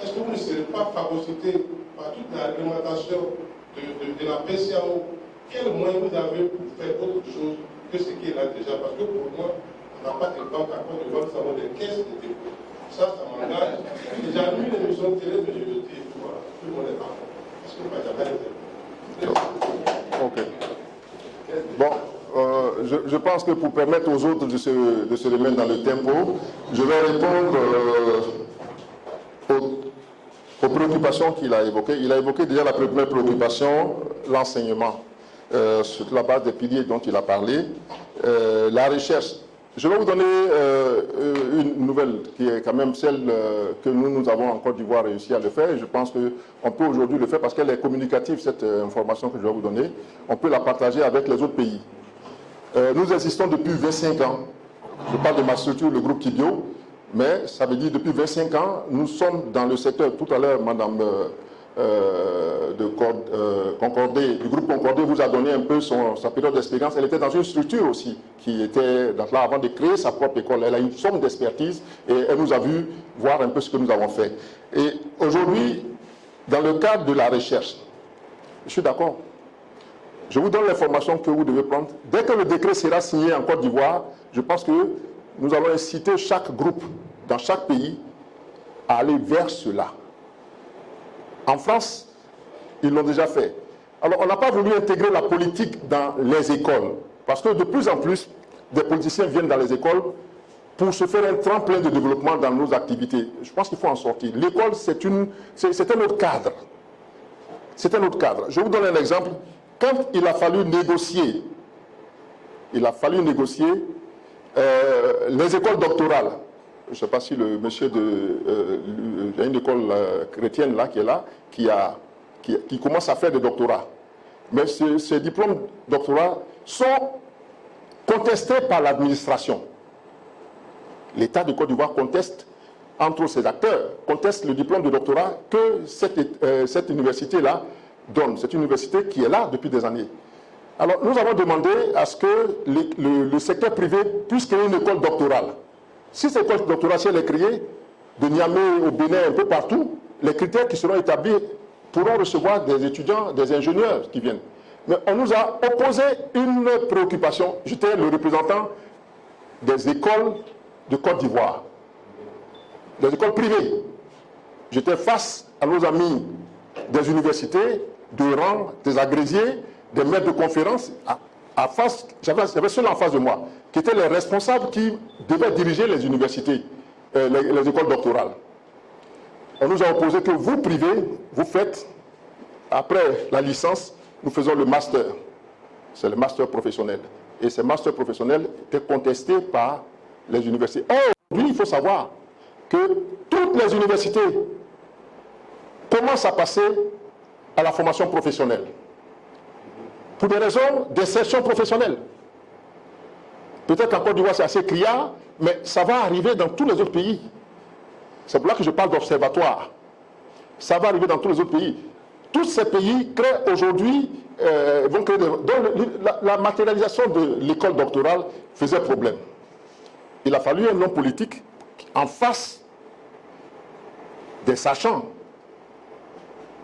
Est-ce que vous ne serez pas phagocyté par toute la réglementation de la PCAO? Quels moyens vous avez pour faire autre chose que ce qui est là déjà? Parce que pour moi, on n'a pas de banque à Côte d'Ivoire, nous avons des caisses de dépôt. Ça m'engage. J'ai vu une émission de télé, mais je le dis, voilà, tout le monde est d'accord. Est-ce que pas jamais été? Ok. Bon, je pense que pour permettre aux autres de se remettre dans le tempo, je vais répondre aux préoccupations qu'il a évoquées. Il a évoqué déjà la première préoccupation, l'enseignement, sur la base des piliers dont il a parlé, la recherche. Je vais vous donner une nouvelle qui est quand même celle que nous avons en Côte d'Ivoire réussi à le faire. Et je pense qu'on peut aujourd'hui le faire parce qu'elle est communicative, cette information que je vais vous donner. On peut la partager avec les autres pays. Nous existons depuis 25 ans. Je parle de ma structure, le groupe Kibio, mais ça veut dire depuis 25 ans, nous sommes dans le secteur. Tout à l'heure, Madame du groupe Concordé vous a donné un peu sa période d'expérience. Elle était dans une structure aussi, qui était là avant de créer sa propre école. Elle a une somme d'expertise et elle nous a vu voir un peu ce que nous avons fait. Et aujourd'hui, dans le cadre de la recherche, je suis d'accord. Je vous donne l'information que vous devez prendre. Dès que le décret sera signé en Côte d'Ivoire, je pense que nous allons inciter chaque groupe dans chaque pays à aller vers cela. En France, ils l'ont déjà fait. Alors, on n'a pas voulu intégrer la politique dans les écoles, parce que de plus en plus, des politiciens viennent dans les écoles pour se faire un tremplin de développement dans nos activités. Je pense qu'il faut en sortir. L'école, c'est un autre cadre. C'est un autre cadre. Je vous donne un exemple. Quand il a fallu négocier les écoles doctorales, je ne sais pas si le monsieur il y a une école chrétienne là qui est là, qui commence à faire des doctorats. Mais ces diplômes doctorats sont contestés par l'administration. L'État de Côte d'Ivoire conteste, entre ses acteurs, conteste le diplôme de doctorat que cette université-là donne. C'est une université qui est là depuis des années. Alors, nous avons demandé à ce que le secteur privé puisse créer une école doctorale. Si cette école doctorale, si elle est créée, de Niamey au Bénin, un peu partout, les critères qui seront établis pourront recevoir des étudiants, des ingénieurs qui viennent. Mais on nous a opposé une préoccupation. J'étais le représentant des écoles de Côte d'Ivoire, des écoles privées. J'étais face à nos amis des universités, de rang, des agrésiés, des maîtres de conférences. J'avais ceux en face de moi, qui étaient les responsables qui devaient diriger les universités, les écoles doctorales. On nous a opposé que vous, privés, vous faites, après la licence, nous faisons le master. C'est le master professionnel. Et ces masters professionnels étaient contestés par les universités. Or, aujourd'hui, il faut savoir que toutes les universités commencent à passer à la formation professionnelle. Pour des raisons d'insertion professionnelle. Peut-être qu'en Côte d'Ivoire, c'est assez criard, mais ça va arriver dans tous les autres pays. C'est pour là que je parle d'observatoire. Ça va arriver dans tous les autres pays. Tous ces pays créent aujourd'hui, vont créer donc la matérialisation de l'école doctorale faisait problème. Il a fallu un homme politique en face des sachants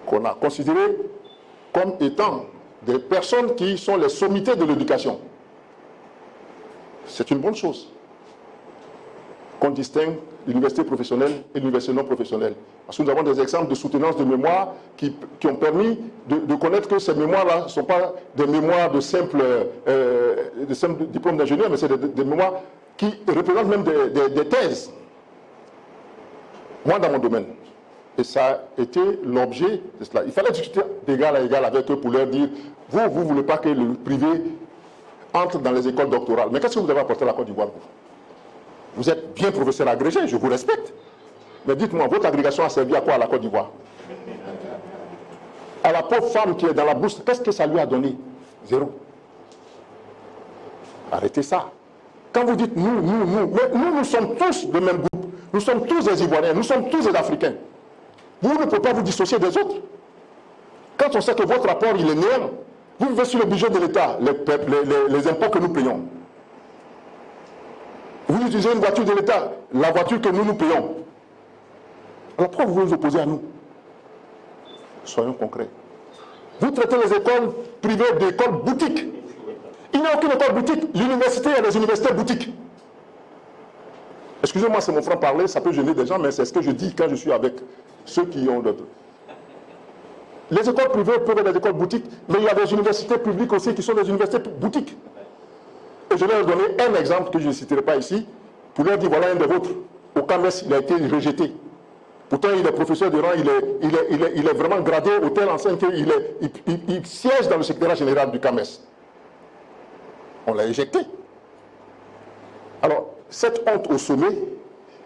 qu'on a considérés comme étant des personnes qui sont les sommités de l'éducation. C'est une bonne chose qu'on distingue l'université professionnelle et l'université non professionnelle. Parce que nous avons des exemples de soutenance de mémoire qui ont permis de connaître que ces mémoires-là ne sont pas des mémoires de simples diplômes d'ingénieur, mais c'est des mémoires qui représentent même des thèses. Moi, dans mon domaine. Et ça a été l'objet de cela. Il fallait discuter d'égal à égal avec eux pour leur dire, vous ne voulez pas que le privé entre dans les écoles doctorales. Mais qu'est-ce que vous avez apporté à la Côte d'Ivoire, vous ? Vous êtes bien professeur agrégé, je vous respecte. Mais dites-moi, votre agrégation a servi à quoi à la Côte d'Ivoire? À la pauvre femme qui est dans la bourse, qu'est-ce que ça lui a donné? Zéro. Arrêtez ça. Quand vous dites nous, mais nous sommes tous le même groupe. Nous sommes tous des Ivoiriens, nous sommes tous des Africains. Vous ne pouvez pas vous dissocier des autres. Quand on sait que votre rapport, il est néant, vous vivez sur le budget de l'État, les impôts que nous payons. Vous utilisez une voiture de l'État, la voiture que nous payons. Alors pourquoi vous vous opposez à nous? Soyons concrets. Vous traitez les écoles privées d'écoles boutiques. Il n'y a aucune école boutique. L'université, il y a des universités boutiques. Excusez-moi, c'est mon franc-parler, ça peut gêner des gens, mais c'est ce que je dis quand je suis avec ceux qui ont d'autres. Les écoles privées peuvent être des écoles boutiques, mais il y a des universités publiques aussi qui sont des universités boutiques. Et je vais leur donner un exemple que je ne citerai pas ici, pour leur dire, voilà un des vôtres. Au CAMES, il a été rejeté. Pourtant, il est professeur de rang, il est vraiment gradé au tel enseigne qu'il siège dans le secrétariat général du CAMES. On l'a éjecté. Alors, cette honte au sommet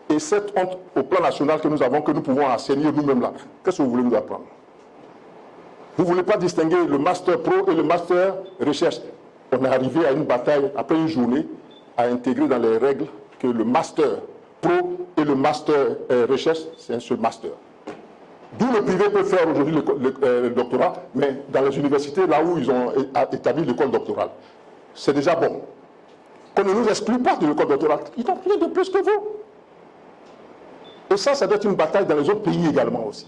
et cette honte au plan national que nous avons, que nous pouvons assainir nous-mêmes là, qu'est-ce que vous voulez nous apprendre? Vous ne voulez pas distinguer le master pro et le master recherche. On est arrivé à une bataille, après une journée, à intégrer dans les règles que le master pro et le master recherche, c'est un seul master. D'où le privé peut faire aujourd'hui le doctorat, mais dans les universités, là où ils ont établi l'école doctorale. C'est déjà bon. Qu'on ne nous exclut pas de l'école doctorale. Ils ont rien de plus que vous. Et ça doit être une bataille dans les autres pays également aussi.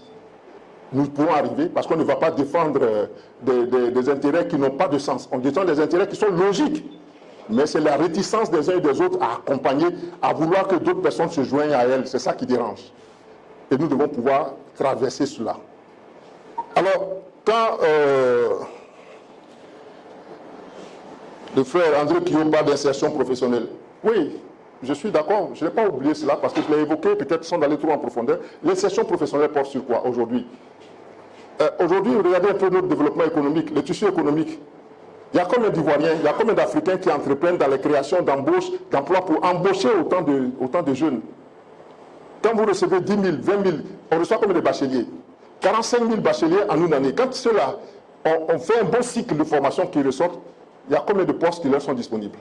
Nous pouvons arriver, parce qu'on ne va pas défendre des intérêts qui n'ont pas de sens. On défend des intérêts qui sont logiques. Mais c'est la réticence des uns et des autres à accompagner, à vouloir que d'autres personnes se joignent à elles. C'est ça qui dérange. Et nous devons pouvoir traverser cela. Alors, quand le frère André Kio parle d'insertion professionnelle, oui, je suis d'accord, je n'ai pas oublié cela parce que je l'ai évoqué, peut-être sans aller trop en profondeur. L'insertion professionnelle porte sur quoi aujourd'hui? Aujourd'hui, regardez un peu notre développement économique, le tissu économique. Il y a combien d'Ivoiriens, il y a combien d'Africains qui entreprennent dans les créations d'embauches, d'emplois pour embaucher autant de jeunes? Quand vous recevez 10 000, 20 000, on reçoit combien de bacheliers? 45 000 bacheliers en une année. Quand ceux-là, on fait un bon cycle de formation qui ressortent, il y a combien de postes qui leur sont disponibles?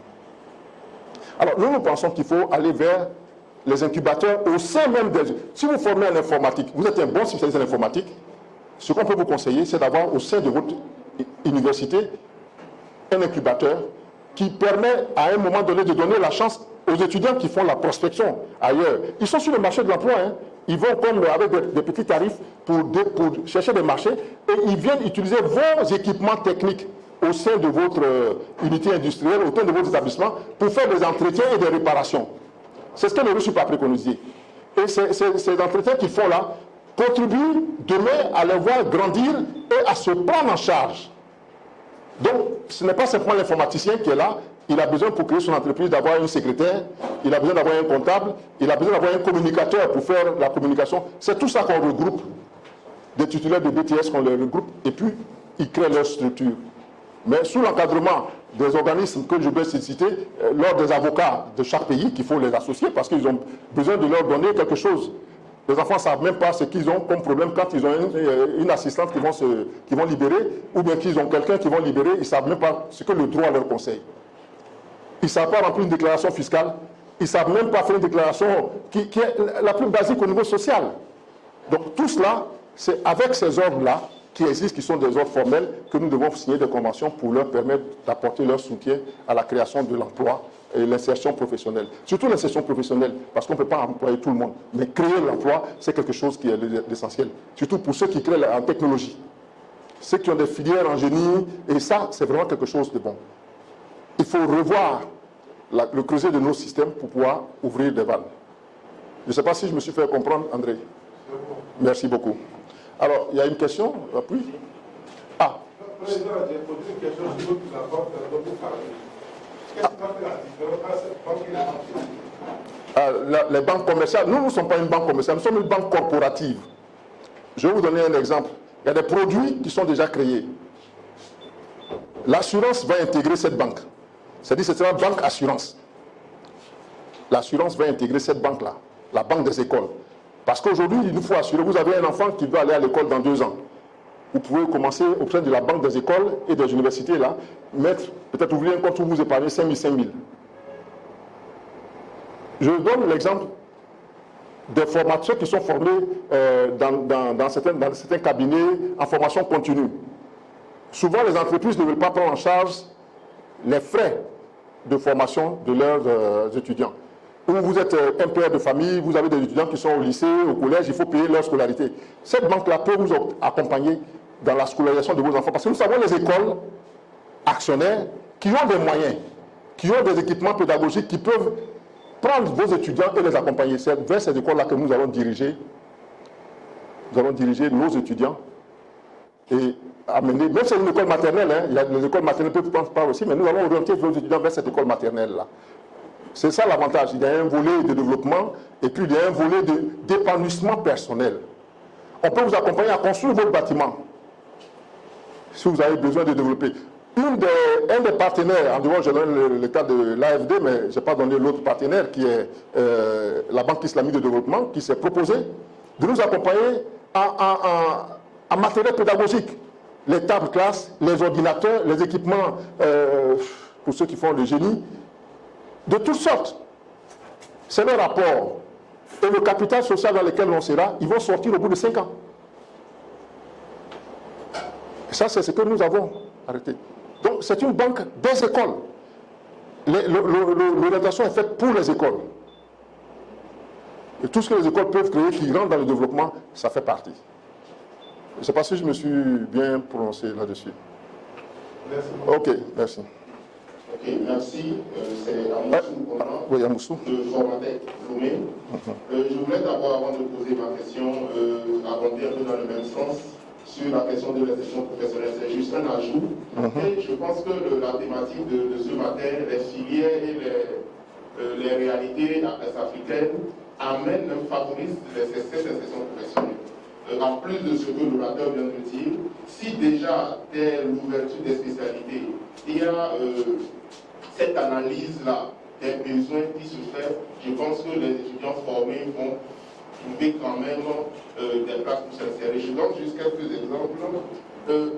Alors, nous pensons qu'il faut aller vers les incubateurs au sein même des... Si vous formez en informatique, vous êtes un bon spécialiste en informatique, ce qu'on peut vous conseiller, c'est d'avoir au sein de votre université un incubateur qui permet à un moment donné de donner la chance aux étudiants qui font la prospection ailleurs. Ils sont sur le marché de l'emploi, hein. Ils vont comme avec des petits tarifs pour chercher des marchés et ils viennent utiliser vos équipements techniques au sein de votre unité industrielle, au sein de votre établissement, pour faire des entretiens et des réparations. C'est ce que les Russes pas préconisé. Et ces entretiens qu'ils font là contribuent demain à les voir grandir et à se prendre en charge. Donc, ce n'est pas simplement l'informaticien qui est là, il a besoin pour créer son entreprise d'avoir une secrétaire, il a besoin d'avoir un comptable, il a besoin d'avoir un communicateur pour faire la communication. C'est tout ça qu'on regroupe, des titulaires de BTS qu'on les regroupe, et puis ils créent leur structure. Mais sous l'encadrement des organismes que je vais citer, lors des avocats de chaque pays, qu'il faut les associer parce qu'ils ont besoin de leur donner quelque chose. Les enfants ne savent même pas ce qu'ils ont comme problème quand ils ont une assistante qui vont libérer, ou bien qu'ils ont quelqu'un qui vont libérer, ils ne savent même pas ce que le droit leur conseille. Ils ne savent pas remplir une déclaration fiscale, ils ne savent même pas faire une déclaration qui est la plus basique au niveau social. Donc tout cela, c'est avec ces ordres-là qui existent, qui sont des ordres formels, que nous devons signer des conventions pour leur permettre d'apporter leur soutien à la création de l'emploi et l'insertion professionnelle. Surtout l'insertion professionnelle, parce qu'on ne peut pas employer tout le monde. Mais créer l'emploi, c'est quelque chose qui est essentiel. Surtout pour ceux qui créent en technologie. Ceux qui ont des filières en génie, et ça, c'est vraiment quelque chose de bon. Il faut revoir le creuset de nos systèmes pour pouvoir ouvrir des vannes. Je ne sais pas si je me suis fait comprendre, André. Merci beaucoup. Alors, il y a une question? Oui. Ah. Président, j'ai posé une question sur votre rapport dont vous parlez. Qu'est-ce qui fait la différence entre les banques et les banques? Les banques commerciales, nous ne sommes pas une banque commerciale, nous sommes une banque corporative. Je vais vous donner un exemple. Il y a des produits qui sont déjà créés. L'assurance va intégrer cette banque. C'est-à-dire que c'est une banque assurance. L'assurance va intégrer cette banque-là, la banque des écoles. Parce qu'aujourd'hui, il nous faut assurer, vous avez un enfant qui veut aller à l'école dans 2 ans. Vous pouvez commencer auprès de la banque des écoles et des universités, là, mettre, peut-être ouvrir un compte où vous épargnez 5 000, 5 000. Je donne l'exemple des formateurs qui sont formés dans certains cabinets en formation continue. Souvent, les entreprises ne veulent pas prendre en charge les frais de formation de leurs étudiants. Ou vous êtes un père de famille, vous avez des étudiants qui sont au lycée, au collège, il faut payer leur scolarité. Cette banque-là peut vous accompagner dans la scolarisation de vos enfants. Parce que nous savons les écoles actionnaires qui ont des moyens, qui ont des équipements pédagogiques, qui peuvent prendre vos étudiants et les accompagner. C'est vers ces écoles-là que nous allons diriger. Nous allons diriger nos étudiants et amener, même si c'est une école maternelle, hein, il y a les écoles maternelles peuvent prendre part aussi, mais nous allons orienter nos étudiants vers cette école maternelle-là. C'est ça l'avantage. Il y a un volet de développement et puis il y a un volet d'épanouissement personnel. On peut vous accompagner à construire votre bâtiment si vous avez besoin de développer. Un des partenaires, en dehors, je donne le cas de l'AFD, mais je n'ai pas donné l'autre partenaire qui est la Banque islamique de développement, qui s'est proposé de nous accompagner en matériel pédagogique. Les tables classes, les ordinateurs, les équipements pour ceux qui font le génie, de toutes sortes. C'est le rapport. Et le capital social dans lequel on sera, ils vont sortir au bout de 5 ans. Ça, c'est ce que nous avons arrêté. Donc, c'est une banque des écoles. L'orientation est faite pour les écoles. Et tout ce que les écoles peuvent créer qui rentre dans le développement, ça fait partie. Je ne sais pas si je me suis bien prononcé là-dessus. Merci. Ok, merci. Ok, merci. C'est Amoussou Oui, Amoussou. de Formatec Lomé. Je voulais d'abord, avant de poser ma question, abonder un peu dans le même sens sur la question de l'insertion professionnelle. C'est juste un ajout. Et je pense que la thématique de ce matin, les filières et les réalités africaines, amènent, favorisent cette insertion professionnelle. En plus de ce que l'orateur vient de dire, si déjà dès l'ouverture des spécialités, il y a cette analyse-là des besoins qui se fait, je pense que les étudiants formés vont trouver quand même des places pour s'insérer. Je donne juste quelques exemples.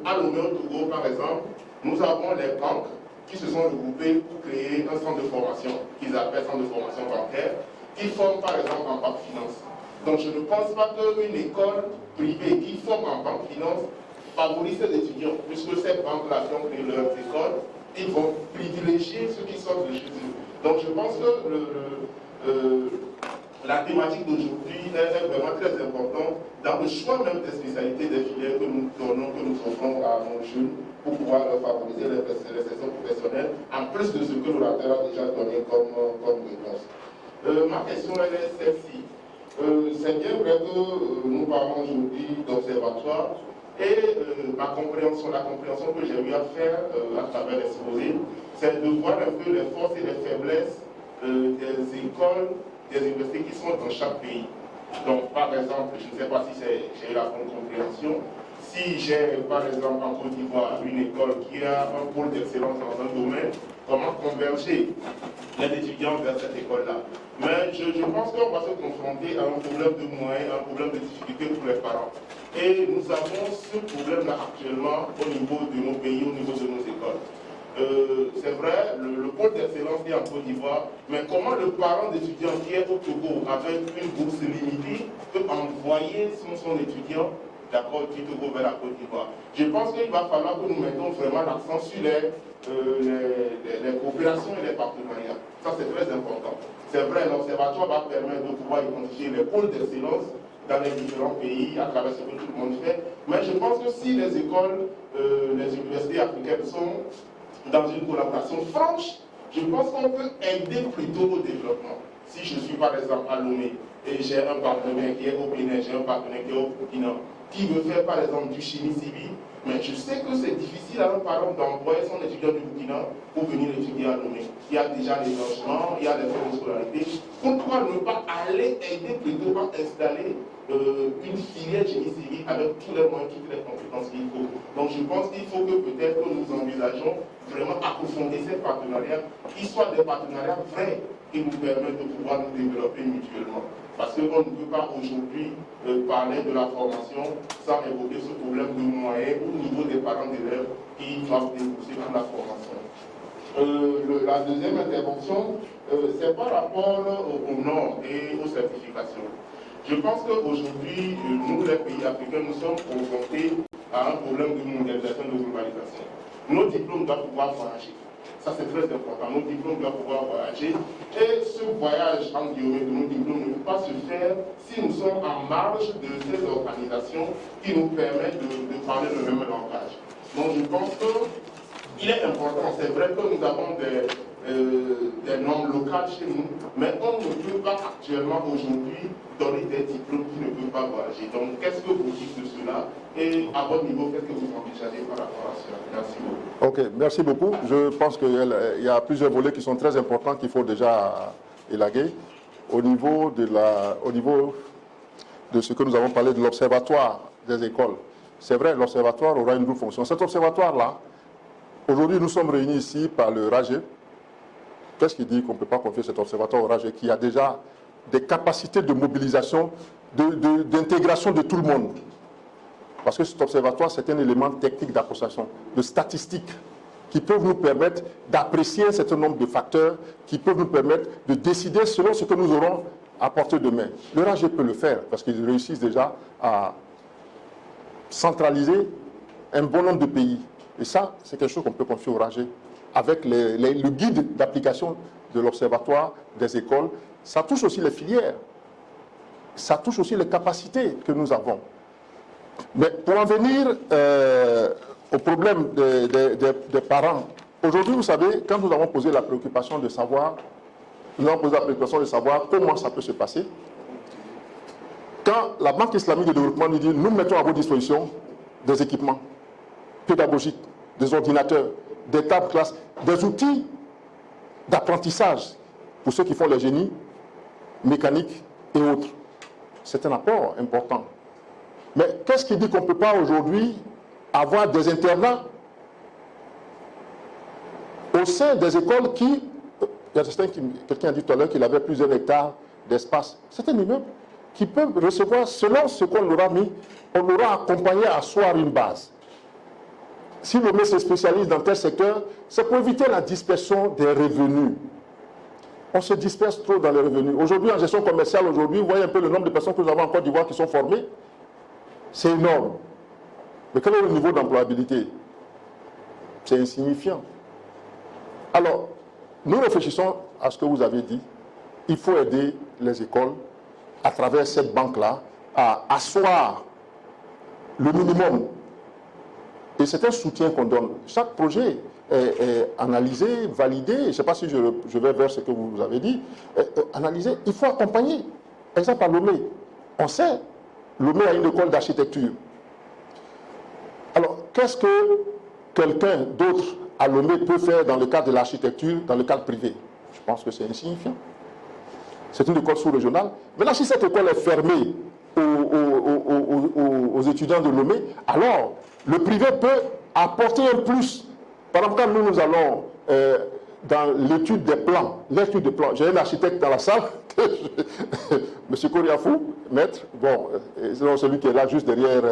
À Lomé au Togo, par exemple, nous avons les banques qui se sont regroupées pour créer un centre de formation, qu'ils appellent centre de formation bancaire, qui forment par exemple en banque finance. Donc je ne pense pas qu'une école privée qui forme en banque finance favorise les étudiants, puisque ces banques-là qui ont créé leurs écoles, ils vont privilégier ceux qui sortent de chez eux. Donc je pense que la thématique d'aujourd'hui est vraiment très importante dans le choix même des spécialités, des filières que nous donnons, que nous offrons à nos jeunes pour pouvoir favoriser les sessions professionnelles, en plus de ce que l'orateur a déjà donné comme réponse. Ma question est celle-ci. C'est bien vrai que nous parlons aujourd'hui d'observatoire et la compréhension que j'ai eu à faire à travers l'exposé, c'est de voir un peu les forces et les faiblesses des écoles, des universités qui sont dans chaque pays. Donc, par exemple, je ne sais pas si j'ai eu la bonne compréhension, si j'ai, par exemple, en Côte d'Ivoire, une école qui a un pôle d'excellence dans un domaine, comment converger les étudiants vers cette école-là? Mais je pense qu'on va se confronter à un problème de moyens, un problème de difficulté pour les parents. Et nous avons ce problème-là actuellement au niveau de nos pays, au niveau de nos écoles. C'est vrai, le pôle d'excellence est en Côte d'Ivoire, mais comment le parent d'étudiant qui est au Togo avec une bourse limitée peut envoyer son étudiant du Togo vers la Côte d'Ivoire? Je pense qu'il va falloir que nous mettons vraiment l'accent sur les coopérations et les partenariats. Ça, c'est très important. C'est vrai, l'observatoire va permettre de pouvoir identifier les pôles d'excellence dans les différents pays, à travers ce que tout le monde fait. Mais je pense que si les écoles, les universités africaines sont dans une collaboration franche, je pense qu'on peut aider plutôt au développement. Si je suis par exemple à Lomé et j'ai un partenaire qui est au Bénin, j'ai un partenaire qui est au Burkina, qui veut faire par exemple du génie civil, mais je sais que c'est difficile à un parent d'envoyer son étudiant du Burkina pour venir étudier à Lomé. Il y a déjà les logements, il y a les frais de scolarité. Pourquoi ne pas aller aider plutôt à installer une filière génie civil avec tous les moyens, toutes les compétences qu'il faut? Donc je pense qu'il faut que peut-être que nous envisageons vraiment approfondir ces partenariats, qui soient des partenariats vrais, qui nous permettent de pouvoir nous développer mutuellement. Parce qu'on ne peut pas aujourd'hui parler de la formation sans évoquer ce problème de moyens au niveau des parents d'élèves qui doivent débourser pour la formation. La deuxième intervention, c'est par rapport aux normes et aux certifications. Je pense qu'aujourd'hui, nous, les pays africains, nous sommes confrontés à un problème de mondialisation, de globalisation. Nos diplômes doivent pouvoir voyager. Ça, c'est très important. Nos diplômes doivent pouvoir voyager. Et ce voyage, en guillemets, de nos diplômes ne peut pas se faire si nous sommes en marge de ces organisations qui nous permettent de parler le même langage. Donc, je pense qu'il est important. C'est vrai que nous avons des normes locales chez nous, mais on ne peut pas actuellement aujourd'hui donner des diplômes qui ne peuvent pas voyager. Donc, qu'est-ce que vous dites de cela? Et à votre niveau, qu'est-ce que vous envisagez par rapport à cela? Merci beaucoup. Ok, merci beaucoup. Je pense qu'il y a plusieurs volets qui sont très importants qu'il faut déjà élaguer. Au niveau de ce que nous avons parlé de l'observatoire des écoles, c'est vrai, l'observatoire aura une double fonction. Cet observatoire-là, aujourd'hui, nous sommes réunis ici par le RAGE. Qu'est-ce qui dit qu'on ne peut pas confier cet observatoire au RAGE qui a déjà des capacités de mobilisation, d'intégration de tout le monde? Parce que cet observatoire, c'est un élément technique d'appréciation, de statistiques, qui peuvent nous permettre d'apprécier un certain nombre de facteurs, qui peuvent nous permettre de décider selon ce que nous aurons à portée de main. Le RAGE peut le faire, parce qu'ils réussissent déjà à centraliser un bon nombre de pays. Et ça, c'est quelque chose qu'on peut confier au RAGE avec le guide d'application de l'Observatoire des écoles. Ça touche aussi les filières. Ça touche aussi les capacités que nous avons. Mais pour en venir au problème des parents, aujourd'hui, vous savez, quand nous avons posé la préoccupation de savoir, comment ça peut se passer, quand la Banque islamique de développement nous dit, nous mettons à vos dispositions des équipements pédagogiques, des ordinateurs, des tables classes, des outils d'apprentissage pour ceux qui font le génie mécanique et autres. C'est un apport important. Mais qu'est-ce qui dit qu'on ne peut pas aujourd'hui avoir des internats au sein des écoles qui... Il y a quelqu'un a dit tout à l'heure qu'il avait plusieurs hectares d'espace. C'est un immeuble qui peut recevoir, selon ce qu'on aura mis, on l'aura accompagné à asseoir une base. Si l'OME se spécialise dans tel secteur, c'est pour éviter la dispersion des revenus. On se disperse trop dans les revenus. Aujourd'hui, en gestion commerciale, vous voyez un peu le nombre de personnes que nous avons en Côte d'Ivoire qui sont formées. C'est énorme. Mais quel est le niveau d'employabilité? C'est insignifiant. Alors, nous réfléchissons à ce que vous avez dit. Il faut aider les écoles, à travers cette banque-là, à asseoir le minimum. Et c'est un soutien qu'on donne. Chaque projet est analysé, validé. Je ne sais pas si je vais vers ce que vous avez dit. Analysé, il faut accompagner. Par exemple, à Lomé, on sait, Lomé a une école d'architecture. Alors, qu'est-ce que quelqu'un d'autre à Lomé peut faire dans le cadre de l'architecture, dans le cadre privé? Je pense que c'est insignifiant. C'est une école sous-régionale. Maintenant, si cette école est fermée aux étudiants de Lomé, alors le privé peut apporter un plus. Par exemple, quand nous allons dans l'étude des plans, j'ai un architecte dans la salle, M. Koriafou, maître, bon, celui qui est là juste derrière,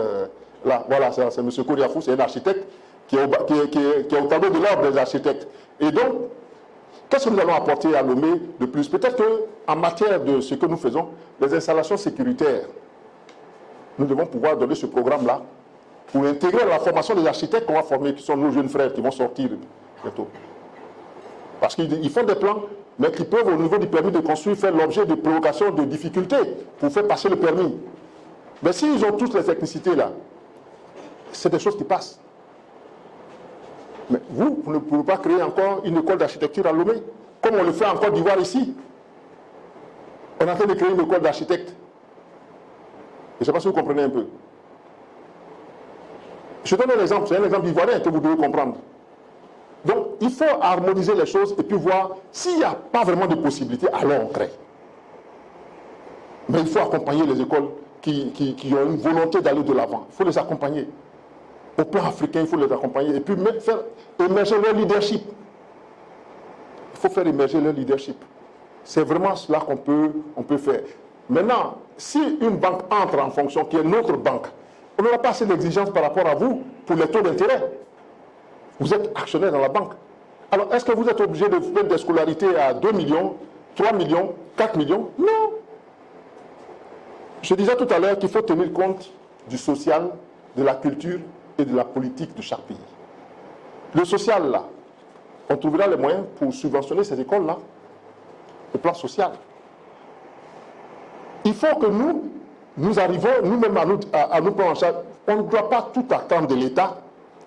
là, voilà, c'est M. Koriafou, c'est un architecte qui est au tableau de l'ordre des architectes. Et donc, qu'est-ce que nous allons apporter à Lomé de plus? Peut-être qu'en matière de ce que nous faisons, les installations sécuritaires, nous devons pouvoir donner ce programme-là pour intégrer la formation des architectes qu'on va former, qui sont nos jeunes frères qui vont sortir bientôt. Parce qu'ils font des plans, mais qui peuvent, au niveau du permis de construire, faire l'objet de provocations, de difficultés pour faire passer le permis. Mais s'ils ont toutes les technicités là, c'est des choses qui passent. Mais vous ne pouvez pas créer encore une école d'architecture à Lomé, comme on le fait en Côte d'Ivoire ici. On est en train de créer une école d'architectes. Je ne sais pas si vous comprenez un peu. Je donne un exemple, c'est un exemple ivoirien que vous devez comprendre. Donc, il faut harmoniser les choses et puis voir s'il n'y a pas vraiment de possibilité, alors on crée. Mais il faut accompagner les écoles qui ont une volonté d'aller de l'avant. Il faut les accompagner. Au plan africain, il faut les accompagner et puis faire émerger leur leadership. Il faut faire émerger leur leadership. C'est vraiment cela qu'on peut faire. Maintenant, si une banque entre en fonction, qui est notre banque, on n'aura pas assez d'exigences par rapport à vous pour les taux d'intérêt. Vous êtes actionnaire dans la banque. Alors, est-ce que vous êtes obligé de faire des scolarités à 2 millions, 3 millions, 4 millions? Non. Je disais tout à l'heure qu'il faut tenir compte du social, de la culture et de la politique de chaque pays. Le social, là, on trouvera les moyens pour subventionner ces écoles-là, au plan social. Il faut que nous arrivons nous-mêmes à nous prendre en charge. On ne doit pas tout attendre de l'État.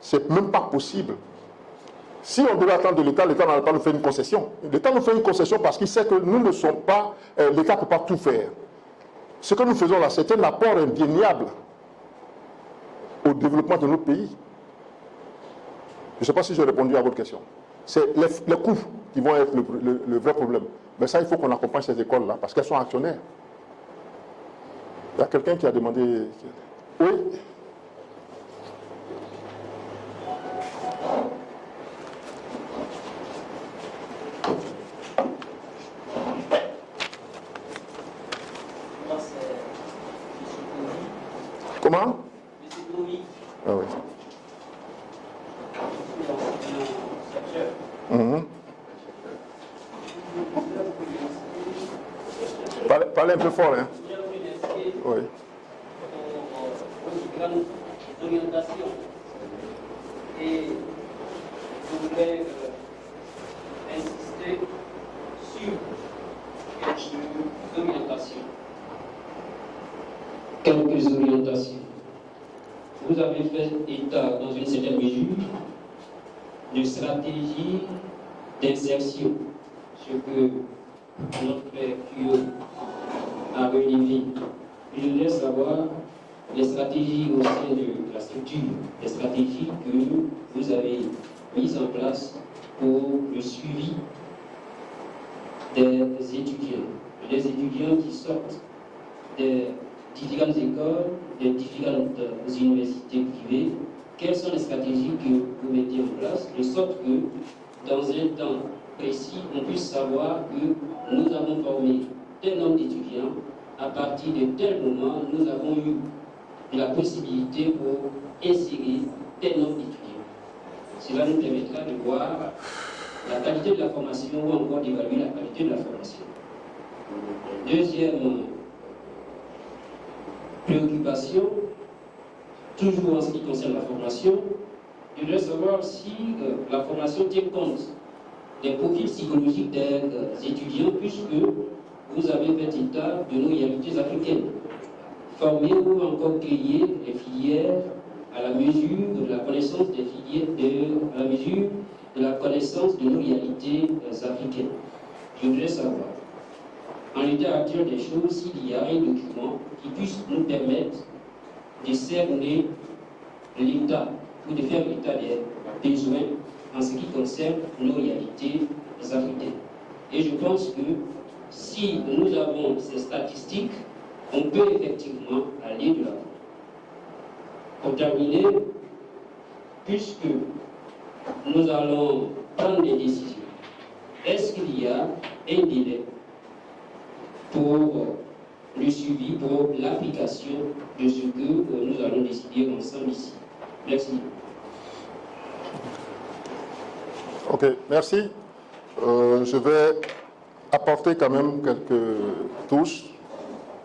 C'est même pas possible. Si on devait attendre de l'État, l'État n'allait pas nous faire une concession. L'État nous fait une concession parce qu'il sait que nous ne sommes pas... l'État ne peut pas tout faire. Ce que nous faisons là, c'est un apport indéniable au développement de notre pays. Je ne sais pas si j'ai répondu à votre question. C'est les coûts qui vont être le vrai problème. Mais ça, il faut qu'on accompagne ces écoles-là parce qu'elles sont actionnaires. Il y a quelqu'un qui a demandé... Oui. Comment? Ah oui. Parlez un peu fort, hein? Oui. Et je voudrais insister sur quelques orientations. Vous avez fait état, dans une certaine mesure, de stratégie d'insertion, ce que notre frère Kyo a relevé. Je voudrais savoir les stratégies au sein de la structure, les stratégies que vous avez mises en place pour le suivi des étudiants qui sortent des différentes écoles, des différentes universités privées. Quelles sont les stratégies que vous mettez en place de sorte que, dans un temps précis, on puisse savoir que nous avons formé tel nombre d'étudiants, à partir de tel moment, nous avons eu la possibilité pour insérer tel nombre d'étudiants. Cela nous permettra de voir la qualité de la formation ou encore d'évaluer la qualité de la formation. Deuxième préoccupation, toujours en ce qui concerne la formation, je voudrais savoir si la formation tient compte des profils psychologiques des étudiants, puisque vous avez fait état de nos réalités africaines. Former ou encore créer des filières à la mesure de la connaissance des filières, à la mesure de la connaissance de nos réalités africaines. Je voudrais savoir, en l'état actuel des choses, s'il y a un document qui puisse nous permettre de cerner l'état, ou de faire l'état des besoins en ce qui concerne nos réalités africaines. Et je pense que si nous avons ces statistiques, on peut effectivement aller de l'avant. Pour terminer, puisque nous allons prendre des décisions, est-ce qu'il y a un délai pour le suivi, pour l'application de ce que nous allons décider ensemble ici? Merci. Ok, merci. Je vais apporter quand même quelques touches.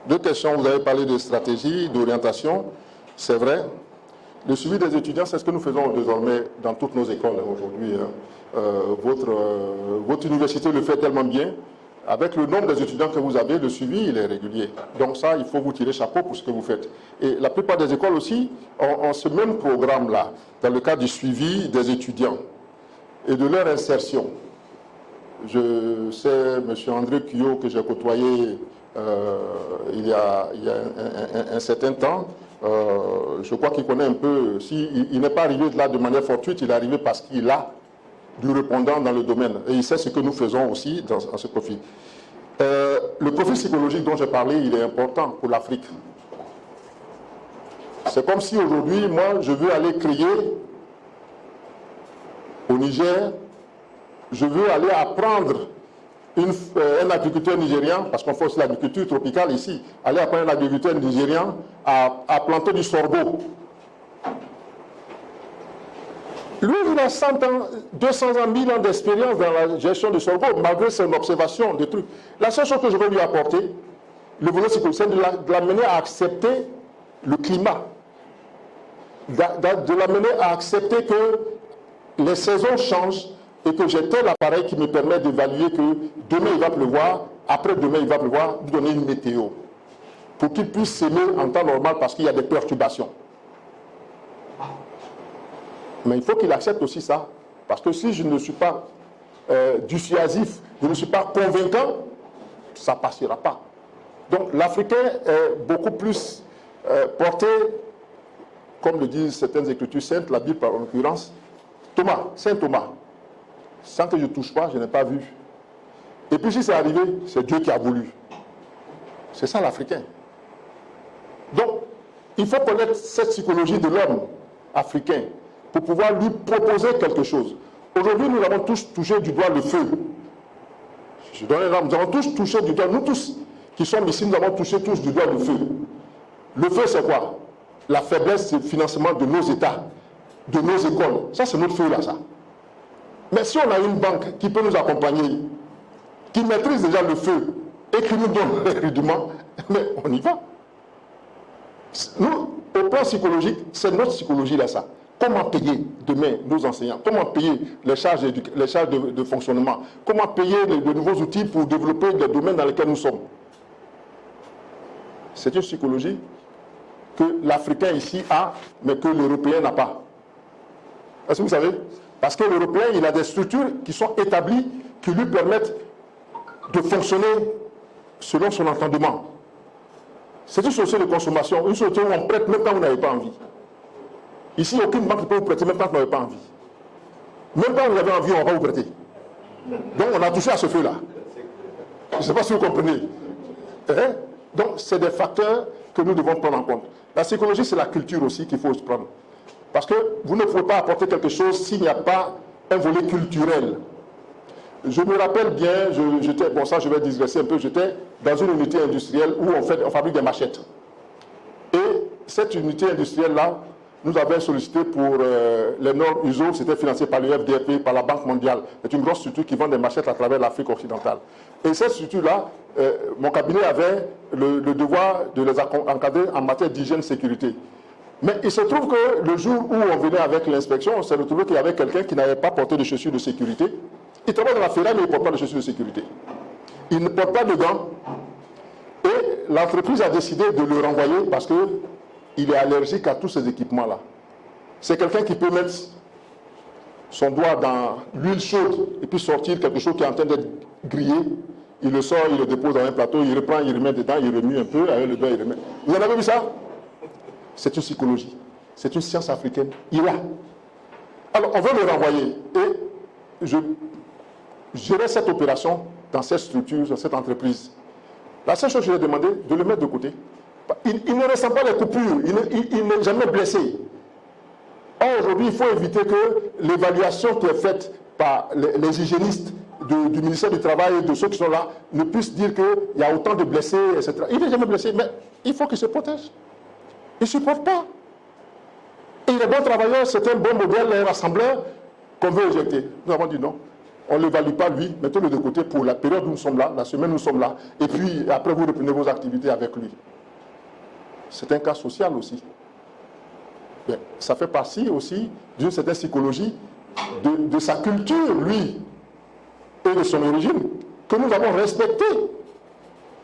Deux questions, vous avez parlé de stratégie, d'orientation, c'est vrai. Le suivi des étudiants, c'est ce que nous faisons désormais dans toutes nos écoles aujourd'hui. Votre université le fait tellement bien. Avec le nombre des étudiants que vous avez, le suivi, il est régulier. Donc ça, il faut vous tirer chapeau pour ce que vous faites. Et la plupart des écoles aussi ont ce même programme-là, dans le cadre du suivi des étudiants et de leur insertion. Je sais, M. André Kyo, que j'ai côtoyé il y a un certain temps, je crois qu'il connaît un peu, il n'est pas arrivé là de manière fortuite, il est arrivé parce qu'il a du répondant dans le domaine. Et il sait ce que nous faisons aussi dans ce profil. Le profil psychologique dont j'ai parlé, il est important pour l'Afrique. C'est comme si aujourd'hui, moi, je veux aller créer au Niger, je veux aller apprendre un agriculteur nigérian, parce qu'on fait aussi l'agriculture tropicale ici, aller apprendre un agriculteur nigérian à planter du sorgho. Lui, il a 100 ans, 200 ans, 1000 ans d'expérience dans la gestion du sorgho, malgré son observation de trucs. La seule chose que je veux lui apporter, le volet psychologique, c'est de l'amener à accepter le climat, de l'amener à accepter que les saisons changent et que j'ai tel appareil qui me permet d'évaluer que demain il va pleuvoir, après-demain il va pleuvoir, lui donner une météo, pour qu'il puisse s'aimer en temps normal parce qu'il y a des perturbations. Mais il faut qu'il accepte aussi ça. Parce que si je ne suis pas dissuasif, je ne suis pas convaincant, ça ne passera pas. Donc l'Africain est beaucoup plus porté, comme le disent certaines écritures saintes, la Bible par l'occurrence, Thomas, Saint Thomas. Sans que je ne touche pas, je n'ai pas vu. Et puis si c'est arrivé, c'est Dieu qui a voulu. C'est ça l'Africain. Donc, il faut connaître cette psychologie de l'homme africain pour pouvoir lui proposer quelque chose. Aujourd'hui, nous avons tous touché du doigt le feu. Je donne un exemple, nous avons tous touché du doigt, nous tous qui sommes ici, nous avons touché tous du doigt le feu. Le feu, c'est quoi? La faiblesse, c'est le financement de nos États, de nos écoles. Ça, c'est notre feu là, ça. Mais si on a une banque qui peut nous accompagner, qui maîtrise déjà le feu et qui nous donne les rudiments, mais on y va. Nous, au plan psychologique, c'est notre psychologie là, ça. comment payer demain nos enseignants, comment payer les charges de fonctionnement, comment payer de nouveaux outils pour développer les domaines dans lesquels nous sommes. C'est une psychologie que l'Africain ici a, mais que l'Européen n'a pas. Est-ce que vous savez? Parce que l'Européen, il a des structures qui sont établies, qui lui permettent de fonctionner selon son entendement. C'est une société de consommation, une société où on prête même quand vous n'avez pas envie. Ici, aucune banque ne peut vous prêter même quand vous n'avez pas envie. Même quand vous avez envie, on ne va pas vous prêter. Donc on a touché à ce feu-là. Je ne sais pas si vous comprenez. Donc c'est des facteurs que nous devons prendre en compte. La psychologie, c'est la culture aussi qu'il faut se prendre. Parce que vous ne pouvez pas apporter quelque chose s'il n'y a pas un volet culturel. Je me rappelle bien, j'étais, bon ça je vais digresser un peu, j'étais dans une unité industrielle où on fabrique des machettes. Et cette unité industrielle-là, nous avions sollicité pour les normes USO, c'était financé par l'UFDP, par la Banque mondiale. C'est une grosse structure qui vend des machettes à travers l'Afrique occidentale. Et cette structure-là, mon cabinet avait le devoir de les encadrer en matière d'hygiène et sécurité. Mais il se trouve que le jour où on venait avec l'inspection, on s'est retrouvé qu'il y avait quelqu'un qui n'avait pas porté de chaussures de sécurité. Il travaille dans la ferraille, mais il ne porte pas de chaussures de sécurité. Il ne porte pas de gants. Et l'entreprise a décidé de le renvoyer parce qu'il est allergique à tous ces équipements-là. C'est quelqu'un qui peut mettre son doigt dans l'huile chaude et puis sortir quelque chose qui est en train d'être grillé. Il le sort, il le dépose dans un plateau, il reprend, il remet dedans, il remue un peu, avec le doigt, il remet. Vous en avez vu ça? C'est une psychologie. C'est une science africaine. Il est là. Alors, on veut le renvoyer. Et je gérais cette opération dans cette structure, dans cette entreprise. La seule chose que je lui ai demandé, de le mettre de côté. Il ne ressent pas les coupures, il n'est jamais blessé. Or, aujourd'hui, il faut éviter que l'évaluation qui est faite par les hygiénistes du ministère du Travail et de ceux qui sont là ne puissent dire qu'il y a autant de blessés, etc. Il n'est jamais blessé, mais il faut qu'il se protège. Il ne supporte pas. Et il est bon travailleur, c'est un bon modèle, un rassembleur qu'on veut éjecter. Nous avons dit non. On ne l'évalue pas lui, mettez-le de côté pour la période où nous sommes là, la semaine où nous sommes là, et puis après vous reprenez vos activités avec lui. C'est un cas social aussi. Mais ça fait partie aussi d'une certaine psychologie de sa culture, lui, et de son origine, que nous avons respecté.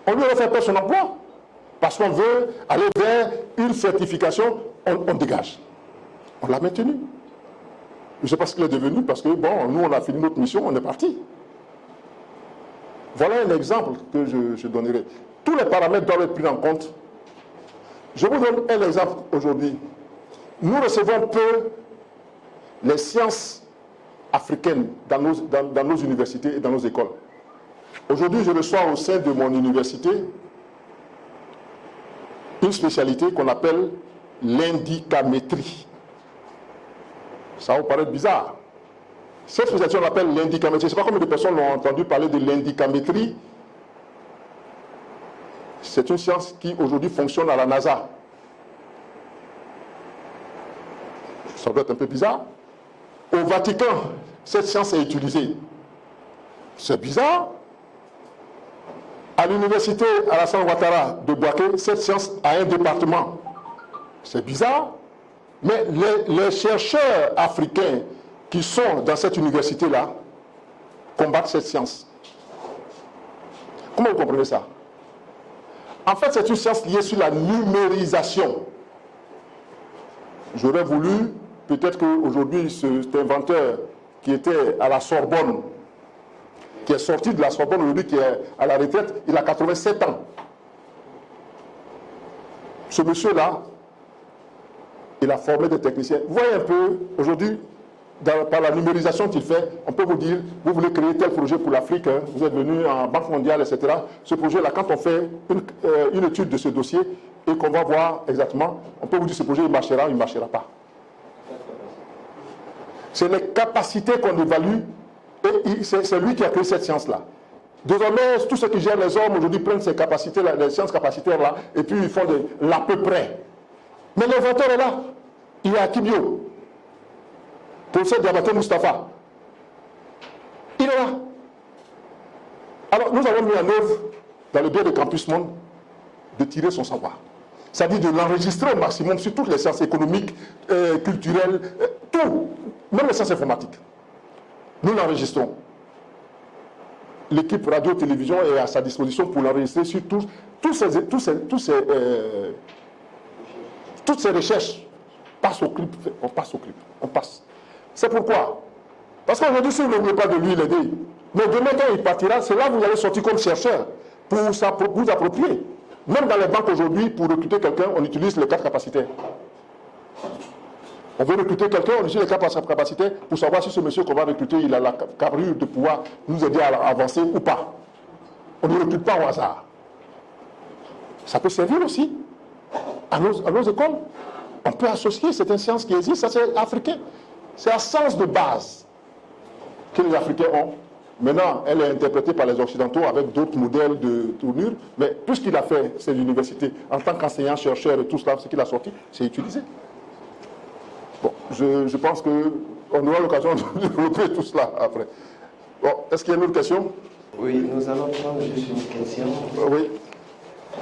On lui a fait perdre son emploi, parce qu'on veut aller vers une certification, on dégage. On l'a maintenu. Je ne sais pas ce qu'il est devenu, parce que, bon, nous, on a fini notre mission, on est parti. Voilà un exemple que je donnerai. Tous les paramètres doivent être pris en compte. Je vous donne un exemple aujourd'hui. Nous recevons peu les sciences africaines dans nos universités et dans nos écoles. Aujourd'hui, je reçois au sein de mon université une spécialité qu'on appelle l'indicamétrie. Ça va vous paraître bizarre. Cette spécialité, on l'appelle l'indicamétrie. Je ne sais pas combien de personnes l'ont entendu parler de l'indicamétrie. C'est une science qui aujourd'hui fonctionne à la NASA. Ça doit être un peu bizarre. Au Vatican, cette science est utilisée. C'est bizarre. À l'université Alassane Ouattara de Bouaké, cette science a un département. C'est bizarre. Mais les chercheurs africains qui sont dans cette université-là combattent cette science. Comment vous comprenez ça? En fait, c'est une science liée sur la numérisation. J'aurais voulu, peut-être qu'aujourd'hui, cet inventeur qui était à la Sorbonne, qui est sorti de la Sorbonne aujourd'hui, qui est à la retraite, il a 87 ans. Ce monsieur-là, il a formé des techniciens. Vous voyez un peu, aujourd'hui, par la numérisation qu'il fait, on peut vous dire, vous voulez créer tel projet pour l'Afrique, hein, vous êtes venu en Banque mondiale, etc. Ce projet-là, quand on fait une étude de ce dossier et qu'on va voir exactement, on peut vous dire ce projet, il marchera ou il ne marchera pas. C'est les capacités qu'on évalue et c'est lui qui a créé cette science-là. Désormais, tous ceux qui gèrent les hommes aujourd'hui prennent ces capacités-là, les sciences capacitaires-là, et puis ils font de l'à peu près. Mais l'inventeur est là. Il est à Kibio. Professeur Diabaté Moustapha. Il est là. Alors, nous avons mis en œuvre, dans le biais de Campus Monde, de tirer son savoir. C'est-à-dire de l'enregistrer au maximum sur toutes les sciences économiques, culturelles, tout, même les sciences informatiques. Nous l'enregistrons. L'équipe radio-télévision est à sa disposition pour l'enregistrer sur toutes ces recherches. On passe au clip. C'est pourquoi. Parce qu'aujourd'hui, si vous ne voulez pas de lui l'aider, mais demain quand il partira, c'est là que vous allez sortir comme chercheur pour vous approprier. Même dans les banques aujourd'hui, pour recruter quelqu'un, on utilise le cadre capacitaire. On veut recruter quelqu'un, on utilise le cadre capacitaire pour savoir si ce monsieur qu'on va recruter, il a la carrure de pouvoir nous aider à avancer ou pas. On ne recrute pas au hasard. Ça peut servir aussi à nos écoles. On peut associer certaines sciences qui existent, ça c'est africain. C'est la science de base que les Africains ont. Maintenant, elle est interprétée par les Occidentaux avec d'autres modèles de tournure, mais tout ce qu'il a fait, c'est l'université. En tant qu'enseignant, chercheur et tout cela, ce qu'il a sorti, c'est utilisé. Bon, je pense qu'on aura l'occasion de développer tout cela après. Bon, est-ce qu'il y a une autre question? Oui, nous allons prendre juste une question. Oui.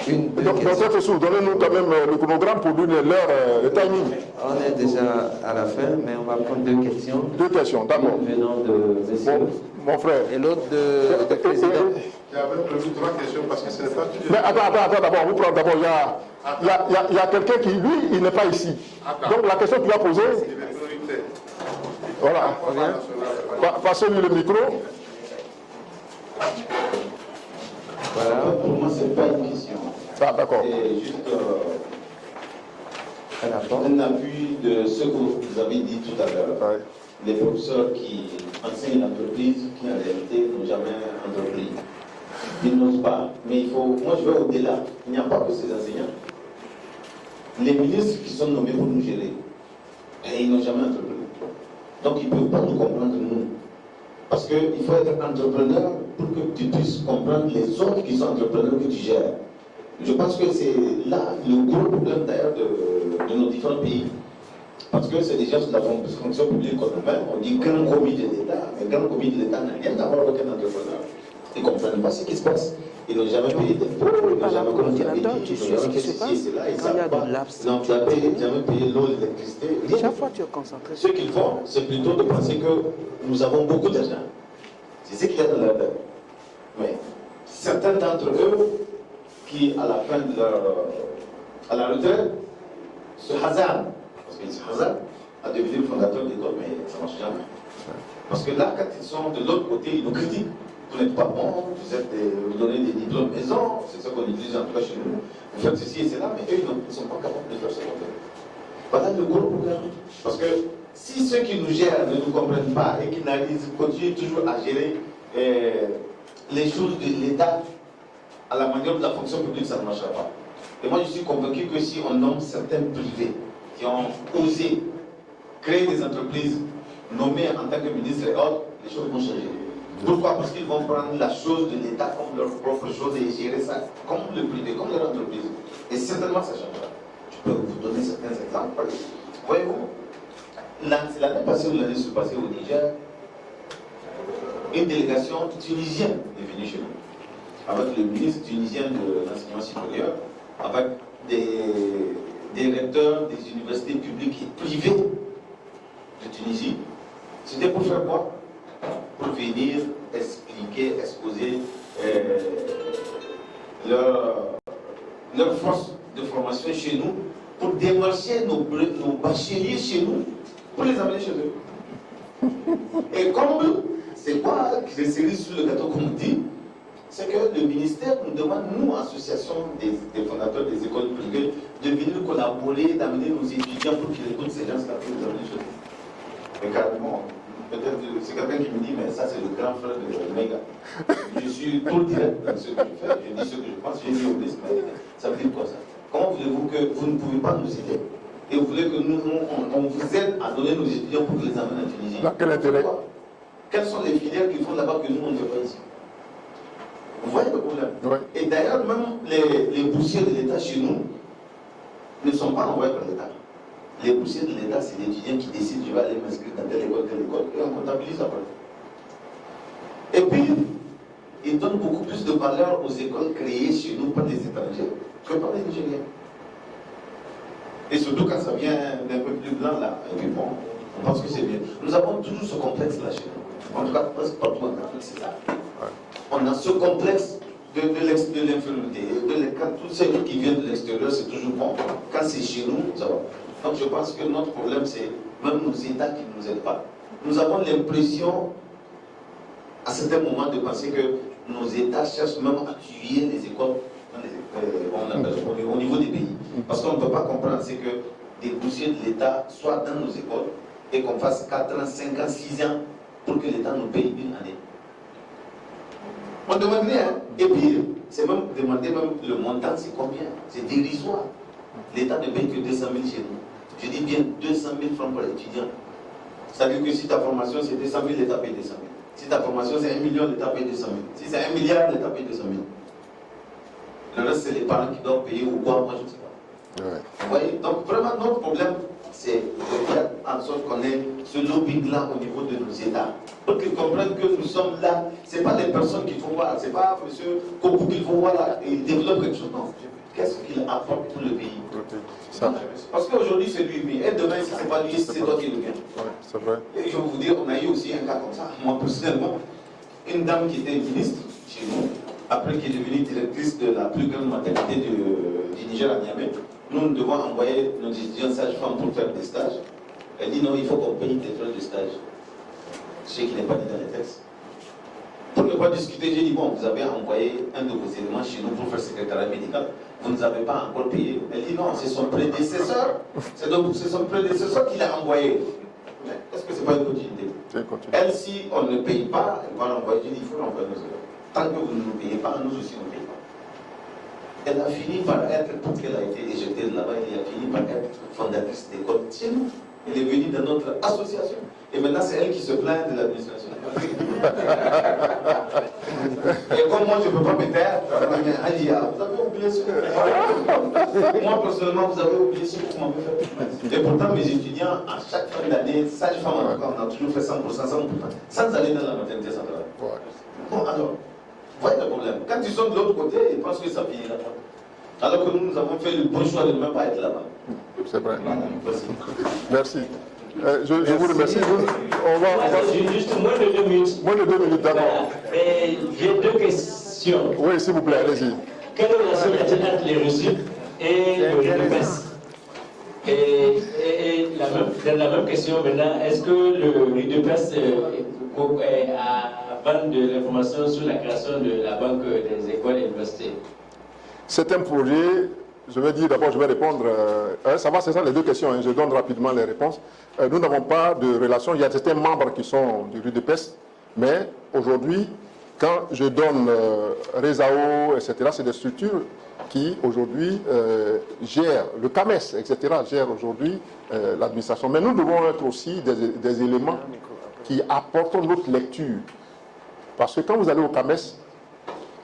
Deux questions. Donnez-nous quand même le chronogramme pour donner l'heure, le timing. On est déjà à la fin, mais on va prendre deux questions. Deux questions, d'accord. Venant de monsieur. Mon frère. Et l'autre de président. Il y avait prévu 3 questions parce que ce n'est pas tout. Mais attends, d'abord, vous prenez d'abord, il y a quelqu'un qui, lui, il n'est pas ici. Donc la question que tu as posée, voilà. Passez-lui le micro. Voilà. Pour moi, ce n'est pas une question. Ah, d'accord. C'est juste un appui de ce que vous avez dit tout à l'heure. Ouais. Les professeurs qui enseignent l'entreprise, qui en réalité n'ont jamais entrepris. Ils n'osent pas. Mais il faut. Moi, je vais au-delà. Il n'y a pas que ces enseignants. Les ministres qui sont nommés pour nous gérer, et ils n'ont jamais entrepris. Donc, ils ne peuvent pas nous comprendre, nous. Parce qu'il faut être entrepreneur pour que tu puisses comprendre les autres qui sont entrepreneurs que tu gères. Je pense que c'est là le gros problème d'ailleurs de nos différents pays. Parce que c'est déjà sur la fonction publique qu'on appelle, on dit grand commis de l'État, mais grand commis de l'État n'a rien à voir avec un entrepreneur. Ils ne comprennent pas ce qui se passe. Ils n'ont jamais payé d'impôts, ils n'ont jamais coordinateur, tu sais ce qui se passe quand il y a de l'absence. Ils n'ont jamais payé l'eau, l'électricité. Chaque fois tu es concentré. Ce qu'ils font, c'est plutôt de penser que nous avons beaucoup d'argent. C'est ce qu'il y a dans leur tête. Mais certains d'entre eux, qui à la fin de à la retraite, se hasardent, parce qu'ils se hasardent à devenir fondateur d'école, mais ça ne marche jamais. Parce que là, quand ils sont de l'autre côté, ils nous critiquent. Vous n'êtes pas bon, vous donnez des diplômes maison, c'est ça qu'on utilise en tout cas chez nous. Vous faites ceci et cela, mais eux, ils ne sont pas capables de faire ce qu'on fait. Voilà le gros problème. Parce que si ceux qui nous gèrent ne nous comprennent pas et qui continuent toujours à gérer les choses de l'État à la manière de la fonction publique, ça ne marchera pas. Et moi, je suis convaincu que si on nomme certains privés qui ont osé créer des entreprises nommées en tant que ministre et autres, les choses vont changer. Pourquoi? Parce qu'ils vont prendre la chose de l'État comme leur propre chose et gérer ça comme le privé, comme leur entreprise. Et certainement, ça changera. Je peux vous donner certains exemples. Voyez-vous, c'est l'année passée ou l'année passée au Niger, une délégation tunisienne est venue chez nous, avec le ministre tunisien de l'enseignement supérieur, avec des recteurs des universités publiques et privées de Tunisie. C'était pour faire quoi? Pour venir expliquer, exposer leur force de formation chez nous, pour démarcher nos bacheliers chez nous, pour les amener chez eux. Et comme c'est quoi les cerises sur le gâteau qu'on dit, c'est que le ministère nous demande, nous, association des fondateurs des écoles privées, de venir collaborer, d'amener nos étudiants pour qu'ils écoutent ces gens-là pour les amener chez nous. Mais carrément, peut-être c'est quelqu'un qui me dit, mais ça c'est le grand frère de Méga. Je suis tout direct dans ce que je fais, je dis ce que je pense, j'ai dit au ministre, mais ça veut dire quoi ça? Comment voulez-vous que vous ne pouvez pas nous aider? Et vous voulez que nous, on vous aide à donner nos étudiants pour les amener en Tunisie? Dans quel intérêt? Quelles sont les filières qu'ils font là-bas que nous, on ne fait pas ici? Vous voyez le problème? Oui. Et d'ailleurs, même les boursiers de l'État chez nous ne sont pas envoyés par l'État. Les boursiers de l'État, c'est les étudiants qui décident, je vais aller m'inscrire dans telle école, et on comptabilise après. Et puis, ils donnent beaucoup plus de valeur aux écoles créées chez nous par les étrangers que par les Nigériens. Et surtout quand ça vient d'un peu plus blanc là, et puis bon, on pense que c'est bien. Nous avons toujours ce complexe-là chez nous. En tout cas, presque partout en Afrique, c'est ça. On a ce complexe de l'infériorité. Tous ceux qui viennent de l'extérieur, c'est toujours bon. Quand c'est chez nous, ça va. Donc je pense que notre problème, c'est même nos États qui ne nous aident pas. Nous avons l'impression, à certains moments, de penser que nos États cherchent même à tuer les écoles au niveau des pays. Parce qu'on ne peut pas comprendre, c'est que des boursiers de l'État soient dans nos écoles et qu'on fasse 4 ans, 5 ans, 6 ans pour que l'État nous paye une année. On demande rien. Et puis, c'est même demander même le montant, c'est combien? C'est dérisoire. L'État ne paye que 200 000 chez nous. Je dis bien 200 000 francs pour l'étudiant. C'est-à-dire que si ta formation c'est 200 000, l'État paye 200 000. Si ta formation c'est 1 million, l'État paye 200 000. Si c'est 1 milliard, l'État paye 200 000. Le reste, c'est les parents qui doivent payer ou quoi, moi je ne sais pas. Ouais. Vous voyez? Donc vraiment, notre problème, c'est de faire en sorte qu'on ait ce lobbying-là au niveau de nos États. Pour qu'ils comprennent que nous sommes là. Ce n'est pas les personnes qu'il faut voir, ce n'est pas M. Kokou qu'il faut voir là. Il développe quelque chose. Non. Qu'est-ce qu'il apporte pour le pays? Ça. Parce qu'aujourd'hui, c'est lui, et demain, si ce n'est pas lui, c'est toi qui le gagne. Ouais, c'est vrai. Et je vais vous dire, on a eu aussi un cas comme ça. Moi, personnellement, une dame qui était ministre chez nous, après qui est devenue directrice de la plus grande maternité du Niger à Niamey, nous devons envoyer nos étudiants sages-femmes pour faire des stages. Elle dit non, il faut qu'on paye des frais de stage. Ce qui n'est pas dit dans les textes. Pour ne pas discuter, j'ai dit bon, vous avez envoyé un de vos éléments chez nous pour faire secrétariat médical. Vous ne nous avez pas encore payé. Elle dit non, c'est son prédécesseur. C'est son prédécesseur qui l'a envoyé. Mais est-ce que ce n'est pas une continuité? Elle, si on ne paye pas, elle va l'envoyer. Je dis il faut l'envoyer nos élèves. Tant que vous ne nous payez pas, nous aussi on ne paye pas. Elle a fini par être, parce qu'elle a été éjectée de là-bas, elle a fini par être fondatrice d'école chez nous. Elle est venue dans notre association. Et maintenant, c'est elle qui se plaint de l'administration. Et comme moi, je ne peux pas me taire, Alia, vous avez oublié ce que moi, personnellement, vous avez oublié ce que vous m'avez fait. Et pourtant, mes étudiants, à chaque fin d'année, sage-femme, en tout cas, on a toujours fait 100%, sans aller dans la maternité centrale. Bon, alors, voyez le problème. Quand ils sont de l'autre côté, ils pensent que ça finit là-bas. Alors que nous avons fait le bon choix de ne même pas être là-bas. C'est vrai. Merci. Je vous remercie. Juste moins de 2 minutes. Moins de 2 minutes, d'accord. J'ai 2 questions. Oui, s'il vous plaît, allez-y. Quelle relation y a-t-il entre les Russes et le RIDEPES? Et dans la même question maintenant, est-ce que le RIDEPES a vendre de l'information sur la création de la banque des écoles et universités? C'est un projet, je vais dire d'abord, je vais répondre, ça va, c'est ça les 2 questions, je donne rapidement les réponses. Nous n'avons pas de relation, il y a certains membres qui sont du RIDEPES, mais aujourd'hui, quand je donne Rezao, etc., c'est des structures qui aujourd'hui gèrent, le CAMES, etc., gèrent aujourd'hui l'administration. Mais nous devons être aussi des éléments qui apportent notre lecture. Parce que quand vous allez au CAMES,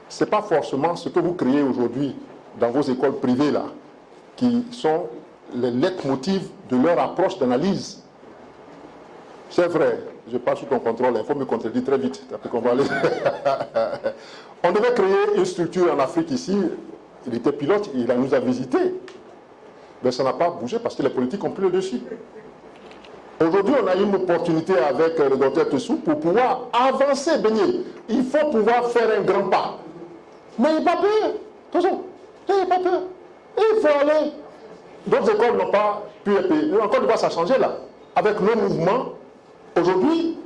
ce n'est pas forcément ce que vous créez aujourd'hui dans vos écoles privées là, qui sont les leitmotifs de leur approche d'analyse. C'est vrai, je passe sous ton contrôle, il faut me contredire très vite. Qu'on va aller. On devait créer une structure en Afrique ici, il était pilote, il nous a visités. Mais ça n'a pas bougé parce que les politiques ont pris le dessus. Aujourd'hui, on a une opportunité avec le docteur Tessou pour pouvoir avancer, baigner. Il faut pouvoir faire un grand pas. Mais il n'y a pas peur. Attention, il n'y a pas peur. Il faut aller. D'autres écoles n'ont pas pu être payées. Encore une fois, ça a changé là. Avec nos mouvements, aujourd'hui,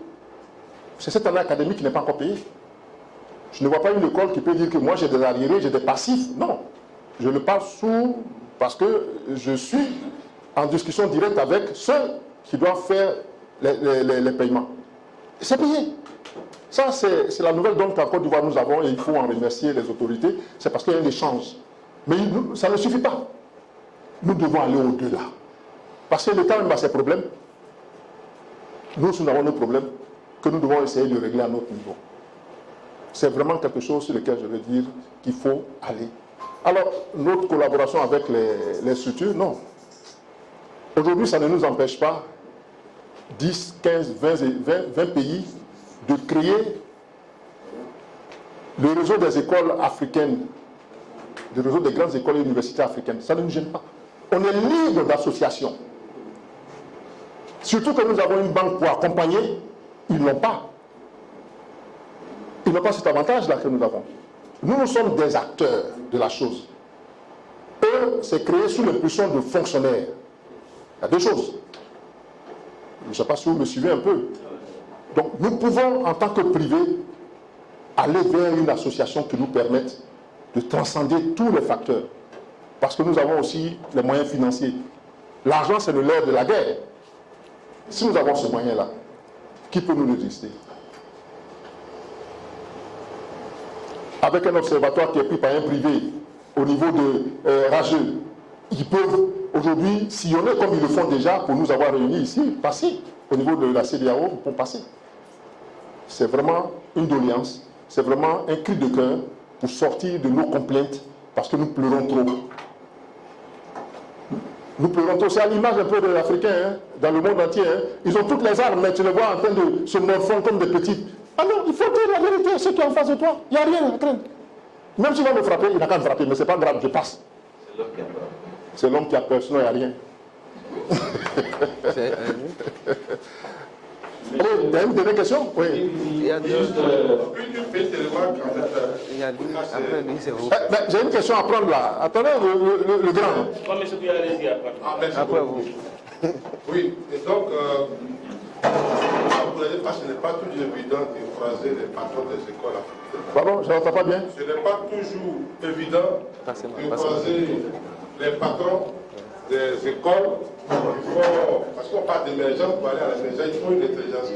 c'est cette année académique qui n'est pas encore payée. Je ne vois pas une école qui peut dire que moi j'ai des arriérés, j'ai des passifs. Non. Je le passe sous parce que je suis en discussion directe avec ceux qui doivent faire les paiements. C'est payé. Ça, c'est la nouvelle donne qu'en Côte d'Ivoire nous avons et il faut en remercier les autorités. C'est parce qu'il y a un échange. Mais ça ne suffit pas. Nous devons aller au-delà. Parce que l'État même a ses problèmes. Nous avons nos problèmes que nous devons essayer de régler à notre niveau. C'est vraiment quelque chose sur lequel je veux dire qu'il faut aller. Alors, notre collaboration avec les structures, non. Aujourd'hui, ça ne nous empêche pas, 10, 15, 20 pays, de créer le réseau des écoles africaines, le réseau des grandes écoles et universités africaines. Ça ne nous gêne pas. On est libre d'association. Surtout que nous avons une banque pour accompagner, ils n'ont pas. Ils n'ont pas cet avantage-là que nous avons. Nous sommes des acteurs de la chose. Eux, c'est créé sous l'impulsion de fonctionnaires. Il y a deux choses. Je ne sais pas si vous me suivez un peu. Donc, nous pouvons, en tant que privé, aller vers une association qui nous permette de transcender tous les facteurs. Parce que nous avons aussi les moyens financiers. L'argent, c'est le leurre de la guerre. Si nous avons ce moyen-là, qui peut nous résister? Avec un observatoire qui est pris par un privé au niveau de Rageux, ils peuvent aujourd'hui sillonner comme ils le font déjà pour nous avoir réunis ici, passer au niveau de la CEDEAO pour passer. C'est vraiment une doléance, c'est vraiment un cri de cœur pour sortir de nos complaintes parce que nous pleurons trop. Nous pleurons trop, c'est à l'image un peu de l'Africain, hein, dans le monde entier. Hein. Ils ont toutes les armes, mais tu les vois en train de se morfondre comme des petites. Ah non, il faut dire la vérité à ceux qui sont en face de toi. Il n'y a rien à craindre. Même s'il va me frapper, il n'a qu'à me frapper, mais ce n'est pas grave, je passe. C'est l'homme qui a peur, sinon il n'y a rien. Oh, il y a une dernière question? Oui. Il y a deux. Une petite remarque en fait. J'ai une question à prendre là. Attendez, le grand. Non, mais ce qu'il y a, allez-y après. Après vous. Oui, et donc, vous n'allez pas, ce n'est pas toujours évident de croiser les patrons des écoles africaines. Pardon, je n'entends pas bien. Ce n'est pas toujours évident de croiser les patrons des écoles. Parce qu'on parle d'émergence, pour aller à l'émergence, il faut une intelligence.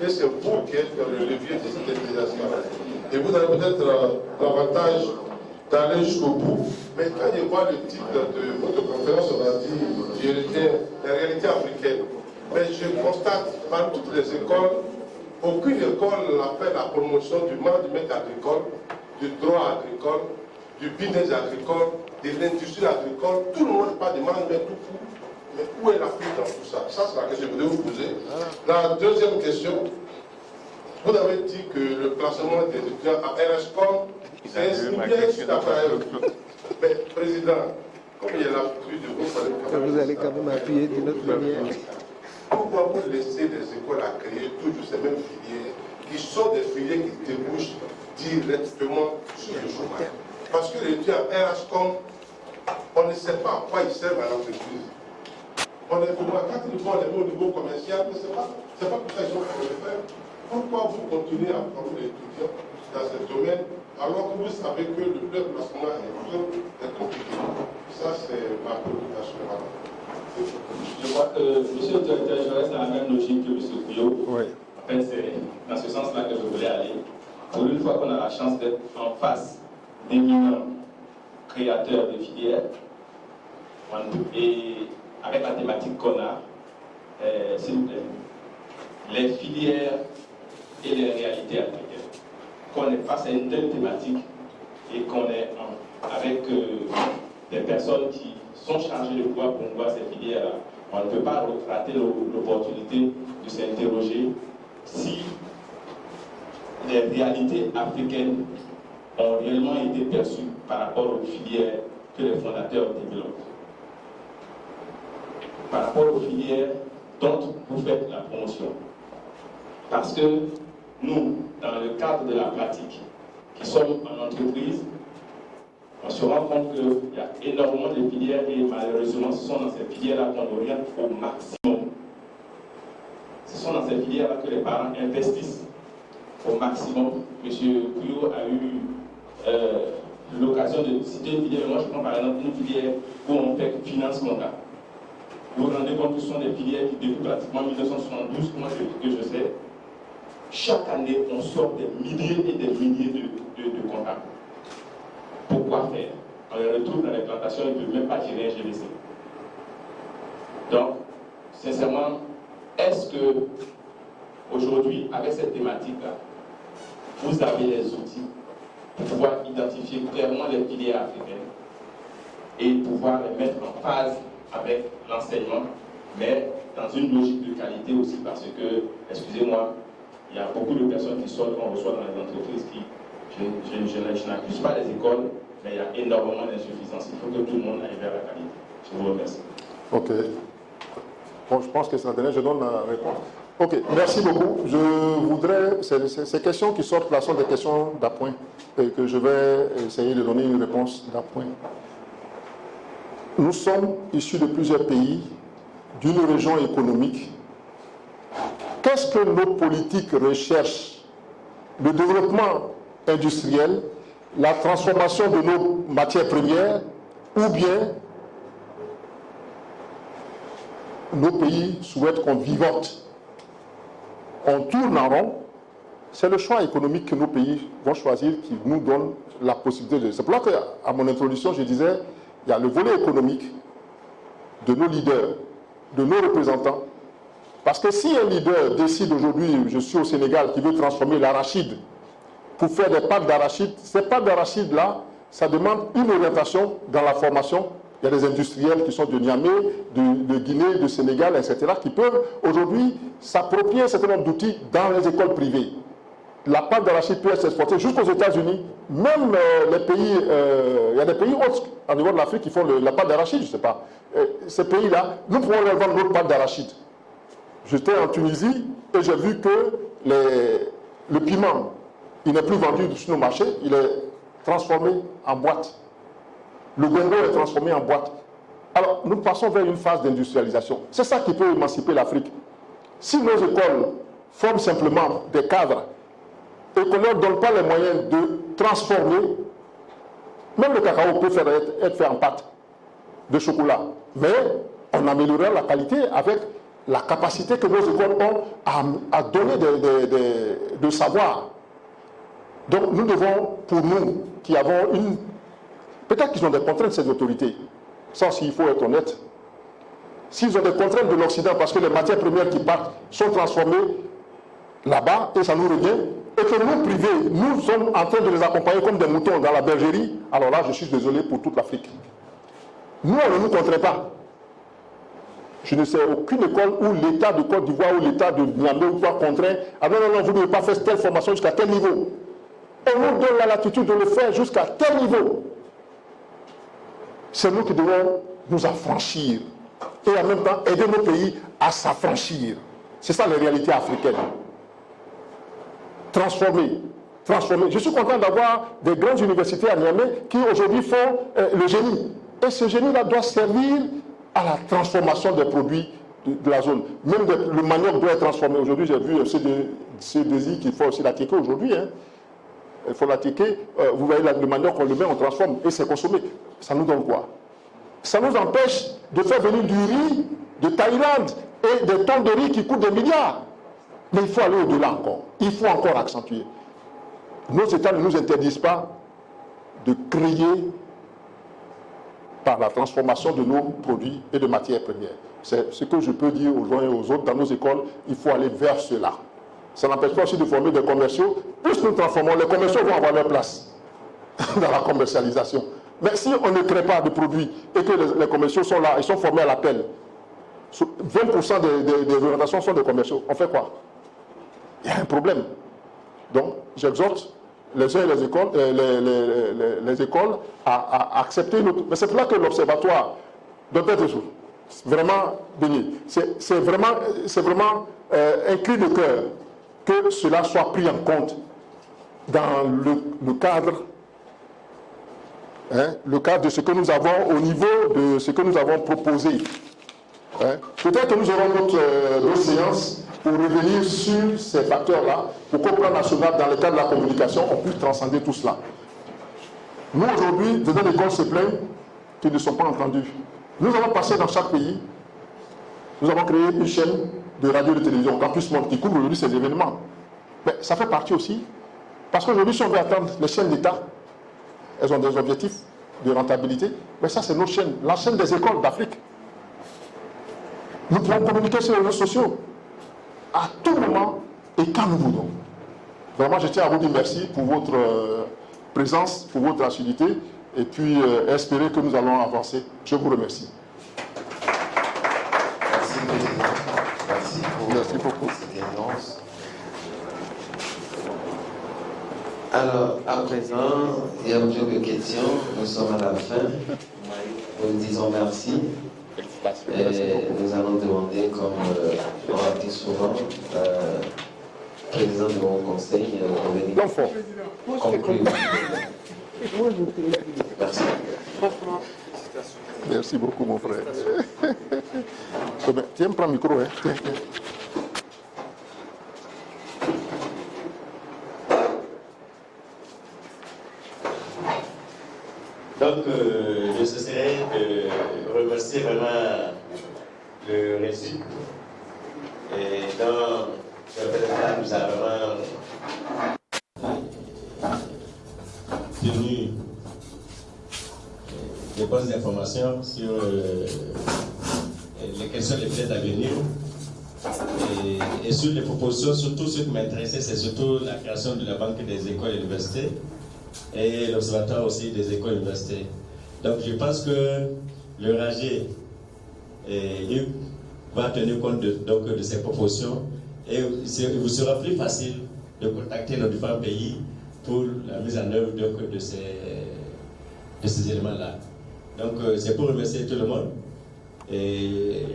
Et c'est vous qui êtes le levier de cette intelligence. Et vous avez peut-être l'avantage d'aller jusqu'au bout. Mais quand je vois le titre de votre conférence, on a dit la réalité africaine. Mais je constate, dans toutes les écoles, aucune école n'a fait la promotion du management agricole, du droit agricole, du business agricole, de l'industrie agricole. Tout le monde parle de management tout court. Mais où est l'Afrique dans tout ça? Ça, c'est la question que je voulais vous poser. La deuxième question, vous avez dit que le placement des étudiants à RSCOM, c'est un signe d'appareil. Mais, Président, comme il y a l'habitude de vous allez quand même appuyer d'une autre manière. Pourquoi vous laissez les écoles à créer toujours ces mêmes filières, qui sont des filières qui débouchent directement sur le chômage? Parce que les étudiants à RSCOM, on ne sait pas à quoi ils servent à l'entreprise. On est au moins 4 niveaux, on est au niveau commercial, mais ce n'est pas pour ça qu'ils sont fait le faire. Pourquoi vous continuez à prendre les étudiants dans ce domaine alors que vous savez que le placement est compliqué? Ça, c'est ma préoccupation. Je crois que, monsieur le directeur, je reste dans la même logique que monsieur Couillot. Oui. En fait, c'est dans ce sens-là que je voulais aller. Pour une fois qu'on a la chance d'être en face d'éminents créateurs de filières, et avec la thématique qu'on a, s'il vous plaît, les filières et les réalités africaines. Qu'on est face à une telle thématique et qu'on est avec des personnes qui sont chargées de pouvoir promouvoir ces filières-là, on ne peut pas rater l'opportunité de s'interroger si les réalités africaines ont réellement été perçues par rapport aux filières que les fondateurs développent. Par rapport aux filières dont vous faites la promotion. Parce que nous, dans le cadre de la pratique, qui sommes en entreprise, on se rend compte qu'il y a énormément de filières et malheureusement, ce sont dans ces filières-là qu'on oriente au maximum. Ce sont dans ces filières-là que les parents investissent au maximum. Monsieur Couillot a eu l'occasion de citer une filière. Moi, je prends par exemple une filière où on fait financement. Vous vous rendez compte que ce sont des filières qui, depuis pratiquement 1972, moi que je sais, chaque année, on sort des milliers et des milliers de comptables. Pourquoi faire? On les retrouve dans les plantations, ils ne peuvent même pas gérer un GVC. Donc, sincèrement, est-ce que, aujourd'hui, avec cette thématique-là, vous avez les outils pour pouvoir identifier clairement les filières africaines et pouvoir les mettre en phase avec l'enseignement, mais dans une logique de qualité aussi, parce que, excusez-moi, il y a beaucoup de personnes qui sortent, qu'on reçoit dans les entreprises, qui Je n'accuse pas les écoles, mais il y a énormément d'insuffisances. Il faut que tout le monde aille vers la qualité. Je vous remercie. Ok. Bon, je pense que c'est la dernière, je donne la réponse. Ok, merci beaucoup. Je voudrais, ces questions qui sortent là sont des questions d'appoint et que je vais essayer de donner une réponse d'appoint. Nous sommes issus de plusieurs pays, d'une région économique. Qu'est-ce que nos politiques recherchent? Le développement industriel, la transformation de nos matières premières, ou bien nos pays souhaitent qu'on vivote. On tourne en rond. C'est le choix économique que nos pays vont choisir qui nous donne la possibilité de... C'est pour ça qu'à mon introduction, je disais, il y a le volet économique de nos leaders, de nos représentants. Parce que si un leader décide aujourd'hui, je suis au Sénégal, qui veut transformer l'arachide pour faire des pâtes d'arachide, ces pâtes d'arachide-là, ça demande une orientation dans la formation. Il y a des industriels qui sont de Niamey, de Guinée, de Sénégal, etc., qui peuvent aujourd'hui s'approprier un certain nombre d'outils dans les écoles privées. La pâte d'arachide peut être exportée jusqu'aux États-Unis. Même les pays, il y a des pays autres, au niveau de l'Afrique, qui font la pâte d'arachide, je ne sais pas. Ces pays-là, nous pouvons leur vendre notre pâte d'arachide. J'étais en Tunisie et j'ai vu que le piment, il n'est plus vendu sur nos marchés, il est transformé en boîte. Le gongo est transformé en boîte. Alors, nous passons vers une phase d'industrialisation. C'est ça qui peut émanciper l'Afrique. Si nos écoles forment simplement des cadres et qu'on ne leur donne pas les moyens de transformer, même le cacao peut être fait en pâte de chocolat, mais on améliorera la qualité avec la capacité que nos écoles ont à donner de savoir. Donc nous devons, pour nous, qui avons une... Peut-être qu'ils ont des contraintes, ces autorités. Ça aussi, il faut être honnête. S'ils ont des contraintes de l'Occident, parce que les matières premières qui partent sont transformées là-bas, et ça nous revient, et que nous, privés, nous sommes en train de les accompagner comme des moutons dans la bergerie, alors là, je suis désolé pour toute l'Afrique. Nous, on ne nous contraint pas. Je ne sais aucune école où l'État de Côte d'Ivoire ou l'État de Niamey ou quoi contraint. Ah non, non, non, vous ne devez pas faire telle formation jusqu'à tel niveau. On nous donne la latitude de le faire jusqu'à tel niveau. C'est nous qui devons nous affranchir et en même temps aider nos pays à s'affranchir. C'est ça la réalité africaine. Transformer. Je suis content d'avoir des grandes universités à Niamey qui aujourd'hui font le génie. Et ce génie-là doit servir à la transformation des produits de la zone. Même le manioc doit être transformé. Aujourd'hui, j'ai vu un C2I qu'il faut aussi l'attiquer aujourd'hui. Hein. Il faut l'attiquer. Vous voyez, le manioc, on le met, on transforme et c'est consommé. Ça nous donne quoi? Ça nous empêche de faire venir du riz de Thaïlande et des tonnes de riz qui coûtent des milliards. Mais il faut aller au-delà encore. Il faut encore accentuer. Nos États ne nous interdisent pas de créer par la transformation de nos produits et de matières premières. C'est ce que je peux dire aux gens et aux autres dans nos écoles, il faut aller vers cela. Ça n'empêche pas aussi de former des commerciaux. Plus nous transformons, les commerciaux vont avoir leur place dans la commercialisation. Mais si on ne crée pas de produits et que les commerciaux sont là, ils sont formés à l'appel, 20% des orientations sont des commerciaux, on fait quoi? Il y a un problème. Donc, j'exhorte les uns et les écoles à accepter notre... Mais c'est pour là que l'observatoire doit être vraiment béni. C'est vraiment un cri de cœur que cela soit pris en compte dans le cadre, le cadre de ce que nous avons au niveau de ce que nous avons proposé. Peut-être que nous aurons d'autres séances pour revenir sur ces facteurs-là, pour qu'au plan national, dans le cadre de la communication, on puisse transcender tout cela. Nous, aujourd'hui, des écoles se plaignent qu'ils ne sont pas entendus. Nous avons passé dans chaque pays, nous avons créé une chaîne de radio et de télévision, Campus Monde, qui couvre aujourd'hui ces événements. Mais ça fait partie aussi, parce qu'aujourd'hui, si on veut atteindre les chaînes d'État, elles ont des objectifs de rentabilité, mais ça, c'est nos chaînes, la chaîne des écoles d'Afrique. Nous pouvons communiquer sur les réseaux sociaux à tout moment et quand nous voulons. Vraiment, je tiens à vous dire merci pour votre présence, pour votre assiduité, et puis espérer que nous allons avancer. Je vous remercie. Merci, Président. Merci pour cette annonce. Alors, à présent, il n'y a plus de questions. Nous sommes à la fin. Nous disons merci. Et nous allons demander, comme on l'a dit souvent, président de mon conseil, de venir conclure. Merci. Merci beaucoup, mon frère. Tiens, prends le micro. Hein. Tiens. Donc, je cesserai de remercier vraiment le récit. Et dans le président nous a vraiment tenu des bonnes informations sur les questions les peut-être à venir. Et sur les propositions, surtout ce qui m'intéressait, c'est surtout la création de la Banque des écoles et universités et l'Observatoire aussi des écoles et universités. Donc je pense que le RAGé va tenir compte de ces propositions et il vous sera plus facile de contacter nos différents pays pour la mise en œuvre de ces éléments-là. Donc c'est pour remercier tout le monde. Et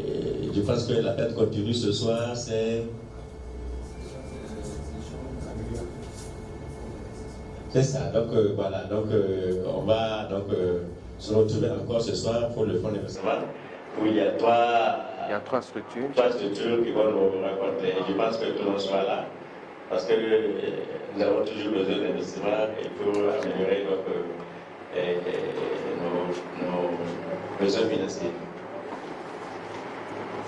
je pense que la fête continue ce soir, c'est ça. Donc voilà, donc on va se retrouver encore ce soir pour le fonds d'investissement où il y a trois structures qui vont nous rencontrer. Je pense que tout le monde sera là parce que nous avons toujours besoin d'investissement et pour améliorer nos besoins financiers.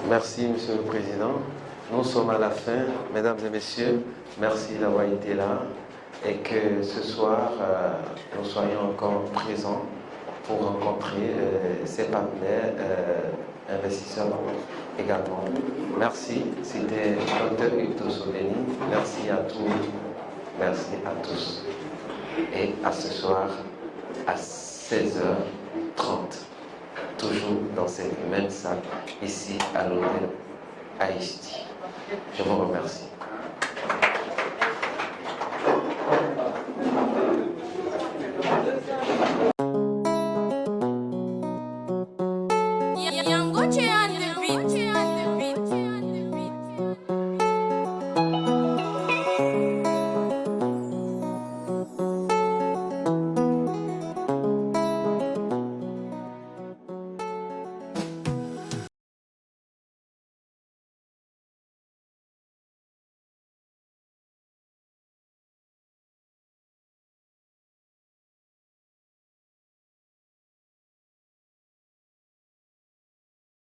Merci, Monsieur le Président. Nous sommes à la fin. Mesdames et messieurs, merci d'avoir été là et que ce soir, nous soyons encore présents pour rencontrer ces partenaires investisseurs également. Merci. C'était Dr Hector Sobeni. Merci à tous. Merci à tous. Et à ce soir, à 16h30. Toujours dans cette même salle, ici à l'hôtel Haïti. Je vous remercie.